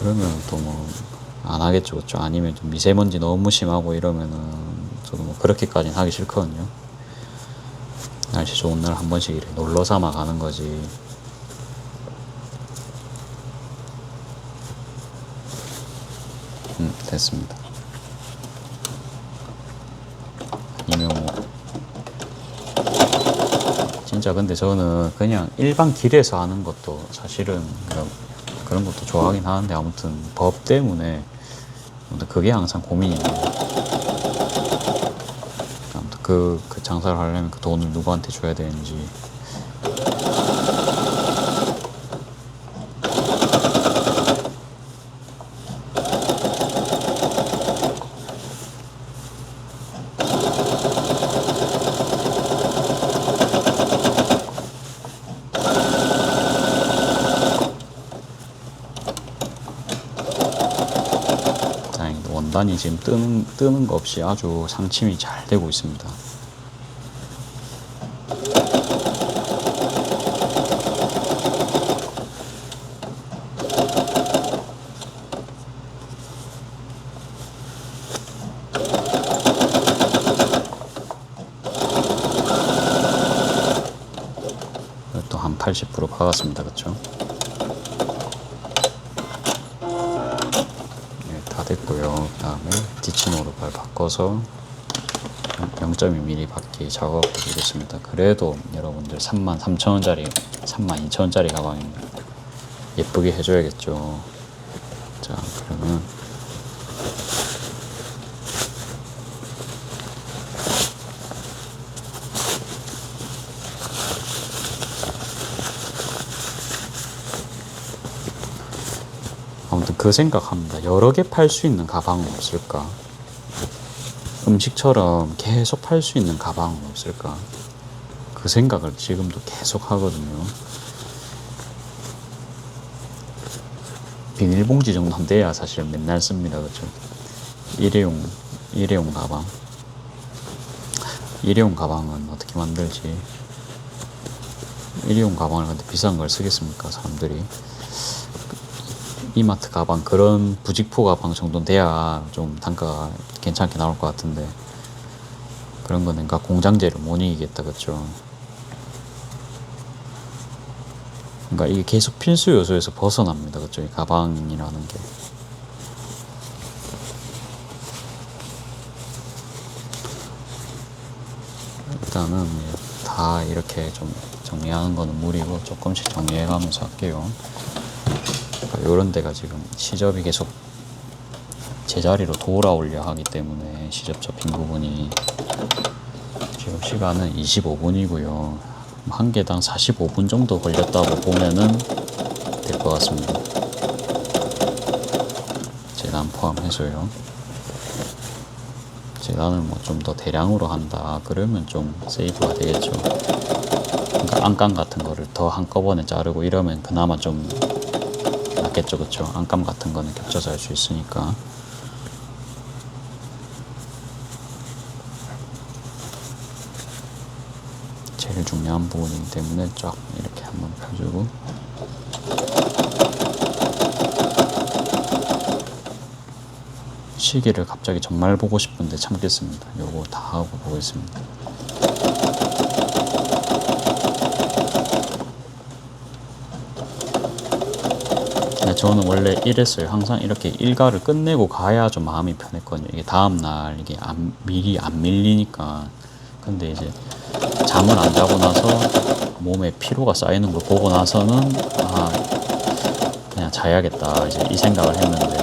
그러면 또 뭐 안 하겠죠, 그렇죠? 아니면 좀 미세먼지 너무 심하고 이러면은 저도 뭐 그렇게까지는 하기 싫거든요. 날씨 좋은 날 한 번씩 이렇게 놀러 삼아 가는 거지. 됐습니다. 아니면 뭐 진짜 근데 저는 그냥 일반 길에서 하는 것도 사실은 그런 것도 좋아하긴 하는데, 아무튼 법 때문에 아무튼 그게 항상 고민이에요. 아무튼 그 장사를 하려면 그 돈을 누구한테 줘야 되는지. 원단이 지금 뜨는 거 없이 아주 상침이 잘 되고 있습니다. 또 한 80% 박았습니다. 그렇죠? 됐고요. 그 다음에 디치노로 발 바꿔서 0.2mm 받기 작업해 주겠습니다. 그래도 여러분들 33,000원짜리 32,000원짜리 가방입니다. 예쁘게 해줘야겠죠. 자, 그러면 아무튼 그 생각합니다. 여러 개 팔 수 있는 가방은 없을까? 음식처럼 계속 팔 수 있는 가방은 없을까? 그 생각을 지금도 계속 하거든요. 비닐봉지 정도는 돼야 사실 맨날 씁니다. 그죠? 일회용 가방. 일회용 가방은 어떻게 만들지? 일회용 가방을 근데 비싼 걸 쓰겠습니까? 사람들이. 이마트 가방, 그런 부직포 가방 정도는 돼야 좀 단가가 괜찮게 나올 것 같은데, 그런 거는 그러니까 공장제를 못 이기겠다. 그죠? 그러니까 이게 계속 필수 요소에서 벗어납니다. 그죠? 이 가방이라는 게. 일단은 다 이렇게 좀 정리하는 거는 무리고 조금씩 정리해 가면서 할게요. 그러니까 이런 데가 지금 시접이 계속 제자리로 돌아오려 하기 때문에 시접 접힌 부분이, 지금 시간은 25분이고요. 한 개당 45분 정도 걸렸다고 보면은 될 것 같습니다. 재단 포함해서요. 재단을 뭐 좀 더 대량으로 한다 그러면 좀 세이브가 되겠죠. 그러니까 안감 같은 거를 더 한꺼번에 자르고 이러면 그나마 좀 낫겠죠. 그쵸? 안감 같은 거는 겹쳐서 할 수 있으니까. 제일 중요한 부분이기 때문에 쫙 이렇게 한번 펴주고, 시계를 갑자기 정말 보고 싶은데 참겠습니다. 요거 다 하고 보겠습니다. 저는 원래 이랬어요. 항상 이렇게 일과를 끝내고 가야 좀 마음이 편했거든요. 이게 다음날 이게 미리 안 밀리니까. 근데 이제 잠을 안 자고 나서 몸에 피로가 쌓이는 걸 보고 나서는 그냥 자야겠다 이제 이 생각을 했는데,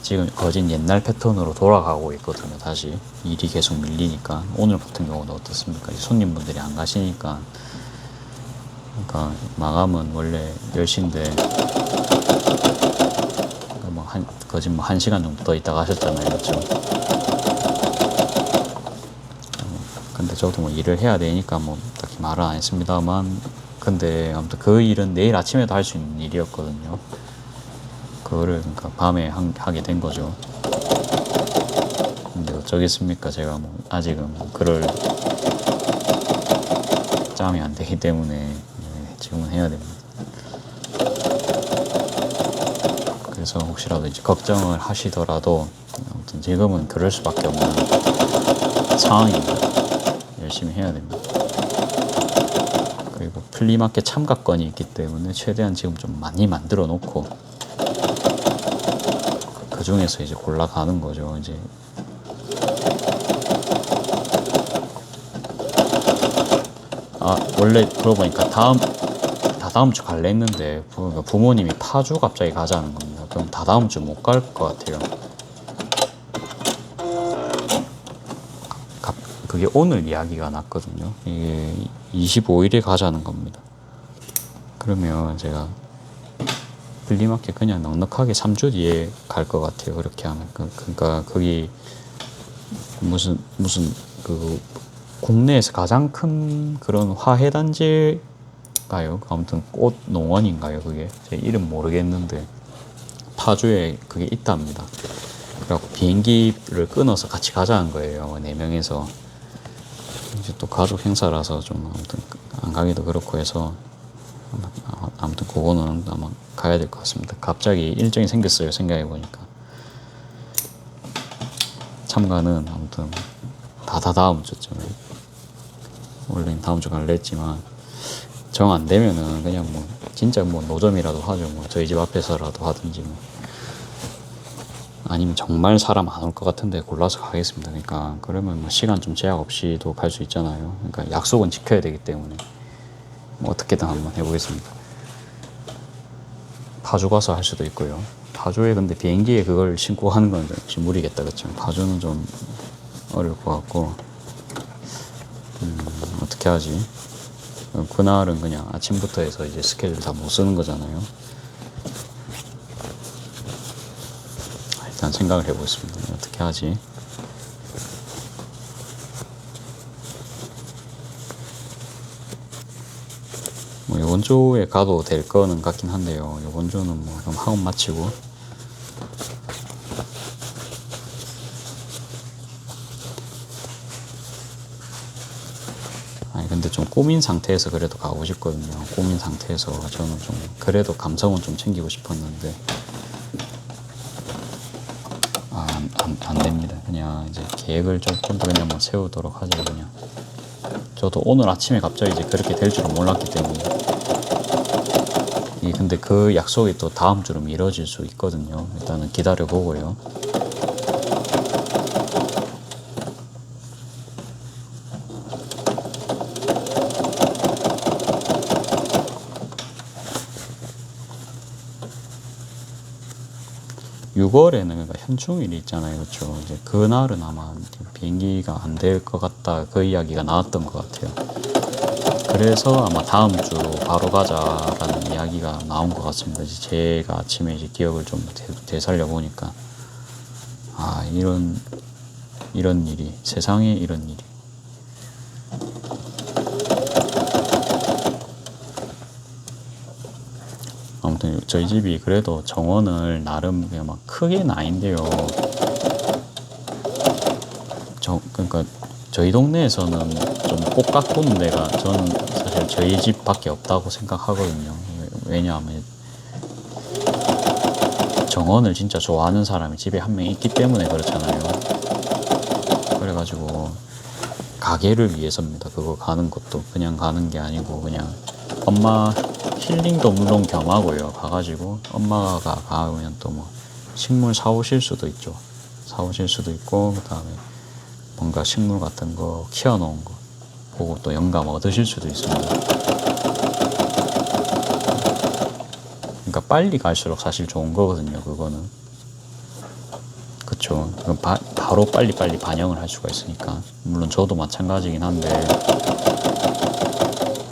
지금 거진 옛날 패턴으로 돌아가고 있거든요. 다시 일이 계속 밀리니까. 오늘 같은 경우는 어떻습니까? 손님분들이 안 가시니까. 그러니까 마감은 원래 10시인데 거진 뭐 1시간 정도 더 있다가 하셨잖아요. 그렇죠? 근데 저도 뭐 일을 해야 되니까 뭐 딱히 말은 안 했습니다만, 근데 아무튼 그 일은 내일 아침에도 할 수 있는 일이었거든요. 그거를 그러니까 밤에 하게 된 거죠. 근데 어쩌겠습니까? 제가 뭐 아직은 뭐 그럴 짬이 안 되기 때문에 지금은 해야 됩니다. 그래서 혹시라도 이제 걱정을 하시더라도 아무튼 지금은 그럴 수밖에 없는 상황입니다. 열심히 해야 됩니다. 그리고 플리마켓 참가권이 있기 때문에 최대한 지금 좀 많이 만들어 놓고 그 중에서 이제 골라가는 거죠. 이제 원래 그러고 보니까 다다음 주 갈래 했는데 부모님이 파주 갑자기 가자는 겁니다. 그럼 다다음 주 못 갈 것 같아요. 그게 오늘 이야기가 났거든요. 이게 25일에 가자는 겁니다. 그러면 제가 플리마켓 그냥 넉넉하게 3주 뒤에 갈 것 같아요. 그렇게 하면. 그러니까 거기 무슨 그 국내에서 가장 큰 그런 화훼단지가요. 아무튼 꽃 농원인가요? 그게 제 이름 모르겠는데 파주에 그게 있답니다. 그래갖고 비행기를 끊어서 같이 가자는 거예요. 4명에서. 이제 또 가족 행사라서 좀 아무튼 안 가기도 그렇고 해서 아무튼 그거는 아마 가야 될 것 같습니다. 갑자기 일정이 생겼어요. 생각해 보니까. 참가는 아무튼 다음 주쯤에, 원래는 다음 주 갈래 했지만 정 안 되면은 그냥 뭐 진짜 뭐 노점이라도 하죠. 뭐 저희 집 앞에서라도 하든지 뭐. 아니면 정말 사람 안 올 것 같은데 골라서 가겠습니다. 그러니까 그러면 뭐 시간 좀 제약 없이도 갈 수 있잖아요. 그러니까 약속은 지켜야 되기 때문에 뭐 어떻게든 한번 해보겠습니다. 파주 가서 할 수도 있고요. 파주에 근데 비행기에 그걸 신고 하는 건 좀 무리겠다. 그렇죠? 파주는 좀 어려울 것 같고, 어떻게 하지? 그날은 그냥 아침부터 해서 이제 스케줄 다 못 쓰는 거잖아요. 일단 생각을 해보겠습니다. 어떻게 하지? 뭐 요번 주에 가도 될 거는 같긴 한데요. 요번 주는 뭐 좀 학원 마치고 아니 근데 좀 꾸민 상태에서 그래도 가고 싶거든요. 꾸민 상태에서 저는 좀 그래도 감성은 좀 챙기고 싶었는데 안 됩니다. 그냥 이제 계획을 조금 더 그냥 뭐 세우도록 하죠. 그냥 저도 오늘 아침에 갑자기 이제 그렇게 될 줄은 몰랐기 때문에 근데 그 약속이 또 다음 주로 미뤄질 수 있거든요. 일단은 기다려 보고요. (6월에는) 그러니까 현충일이 있잖아요. 그렇죠. 이제 그날은 아마 비행기가 안 될 것 같다 그 이야기가 나왔던 것 같아요. 그래서 아마 다음 주 바로 가자라는 이야기가 나온 것 같습니다. 이제 제가 아침에 이제 기억을 좀 되살려 보니까 이런 일이, 세상에 이런 일이. 아무튼 저희 집이 그래도 정원을 나름 그냥 막 크게는 아닌데요. 그러니까 저희 동네에서는 좀 꽃 가꾸는 데가 저는 사실 저희 집밖에 없다고 생각하거든요. 왜냐하면 정원을 진짜 좋아하는 사람이 집에 한 명 있기 때문에 그렇잖아요. 그래가지고 가게를 위해서입니다. 그거 가는 것도 그냥 가는 게 아니고 그냥 엄마 힐링도 물론 겸하고요. 가가지고 엄마가 가면 또 뭐 식물 사오실 수도 있죠. 사오실 수도 있고 그 다음에 뭔가 식물 같은 거 키워놓은 거 보고 또 영감 얻으실 수도 있습니다. 그러니까 빨리 갈수록 사실 좋은 거거든요. 그거는 그쵸. 바로 빨리 반영을 할 수가 있으니까. 물론 저도 마찬가지긴 한데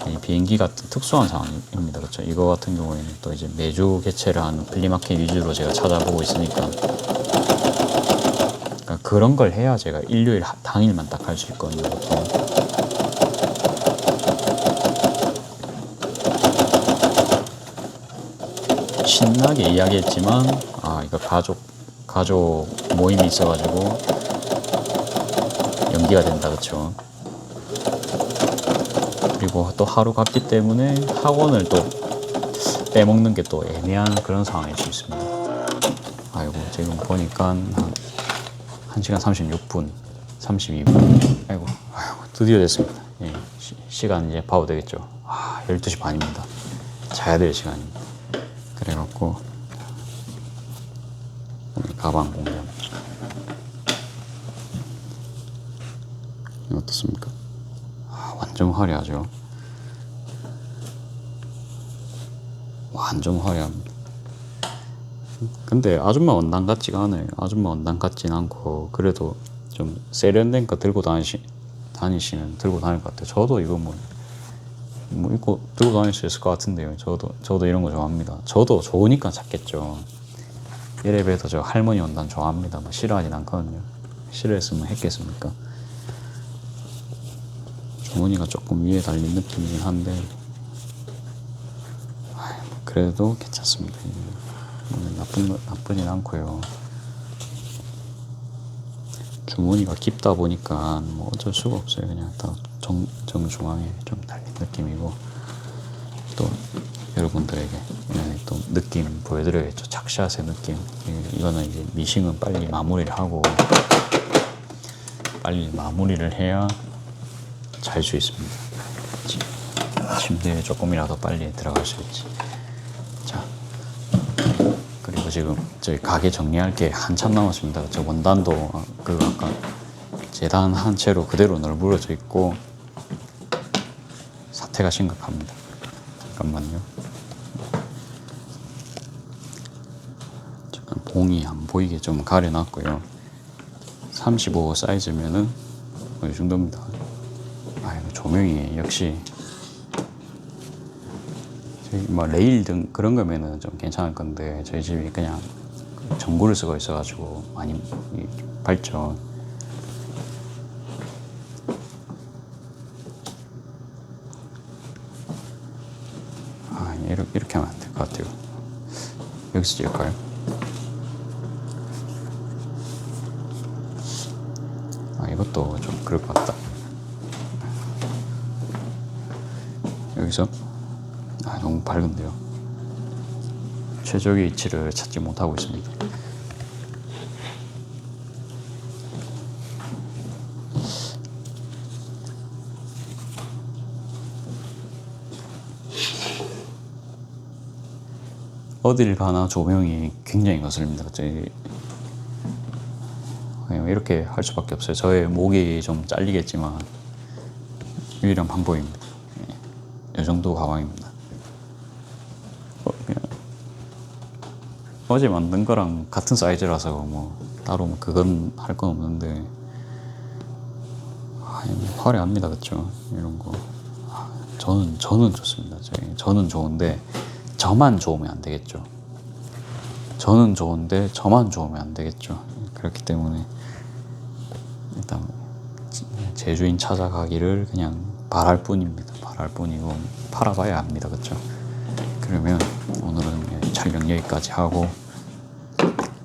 이 비행기 같은 특수한 상황입니다. 그렇죠. 이거 같은 경우에는 또 이제 매주 개최를 하는 플리마켓 위주로 제가 찾아보고 있으니까 그러니까 그런 걸 해야 제가 일요일 당일만 딱 할 수 있거든요. 보통. 신나게 이야기했지만 이거 가족 모임이 있어가지고 연기가 된다. 그쵸. 그리고 또 하루 갔기 때문에 학원을 또 빼먹는 게 또 애매한 그런 상황일 수 있습니다. 아이고 지금 보니까 한 1시간 36분 32분 아이고 드디어 됐습니다. 예, 시간 이제 봐도 되겠죠. 12시 반입니다. 자야 될 시간입니다. 그래갖고 가방 공개합니다. 어떻습니까? 완전 화려하죠. 완전 화려합니다. 근데 아줌마 원단 같지가 않아요. 아줌마 원단 같진 않고 그래도 좀 세련된 거 들고 다니시면 들고 다닐 것 같아요. 저도 이거 뭐 입고 들고 다닐 수 있을 것 같은데요. 저도 이런 거 좋아합니다. 저도 좋으니까 샀겠죠. 이래봬도 저 할머니 원단 좋아합니다. 뭐 싫어하진 않거든요. 싫어했으면 했겠습니까? 주머니가 조금 위에 달린 느낌이긴 한데 그래도 괜찮습니다. 나쁘진 않고요. 주머니가 깊다 보니까 뭐 어쩔 수가 없어요. 그냥 다 정중앙에 좀 달린 느낌이고 또 여러분들에게 또 느낌 보여드려야겠죠. 착샷의 느낌. 이거는 이제 미싱은 빨리 마무리를 하고 빨리 마무리를 해야 잘 수 있습니다. 침대에 조금이라도 빨리 들어갈 수 있지. 자, 그리고 지금 저희 가게 정리할 게 한참 남았습니다. 저 원단도 아까 재단한 채로 그대로 널브러져 있고 사태가 심각합니다. 잠깐만요. 잠깐 봉이 안 보이게 좀 가려놨고요. 35 사이즈면은 이 정도입니다. 조명이 역시 뭐 레일 등 그런 거면은 좀 괜찮을 건데 저희 집이 그냥 전구를 쓰고 있어가지고 많이 밝죠. 이렇게 하면 안 될 것 같아요. 여기서 찍을까요? 이것도 좀 그럴 것 같다. 여기서 너무 밝은데요. 최적의 위치를 찾지 못하고 있습니다. 어딜 가나 조명이 굉장히 거슬립니다. 이렇게 할 수밖에 없어요. 저의 목이 좀 잘리겠지만 유일한 방법입니다. 이 정도 가방입니다. 어제 만든 거랑 같은 사이즈라서 뭐 따로 뭐 그건 할 건 없는데 화려합니다, 그렇죠? 이런 거 저는 좋습니다. 저는 좋은데 저만 좋으면 안 되겠죠. 저는 좋은데 저만 좋으면 안 되겠죠. 그렇기 때문에 일단 제주인 찾아가기를 그냥 바랄 뿐입니다. 바랄 뿐이고 팔아봐야 합니다, 그렇죠? 그러면 오늘은 촬영 여기까지 하고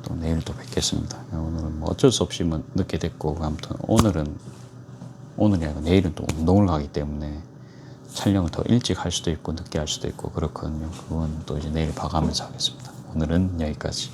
또 내일 또 뵙겠습니다. 오늘은 뭐 어쩔 수 없이 뭐 늦게 됐고 아무튼 오늘이 아니라 내일은 또 운동을 가기 때문에 촬영을 더 일찍 할 수도 있고 늦게 할 수도 있고 그렇거든요. 그건 또 이제 내일 봐가면서 하겠습니다. 오늘은 여기까지.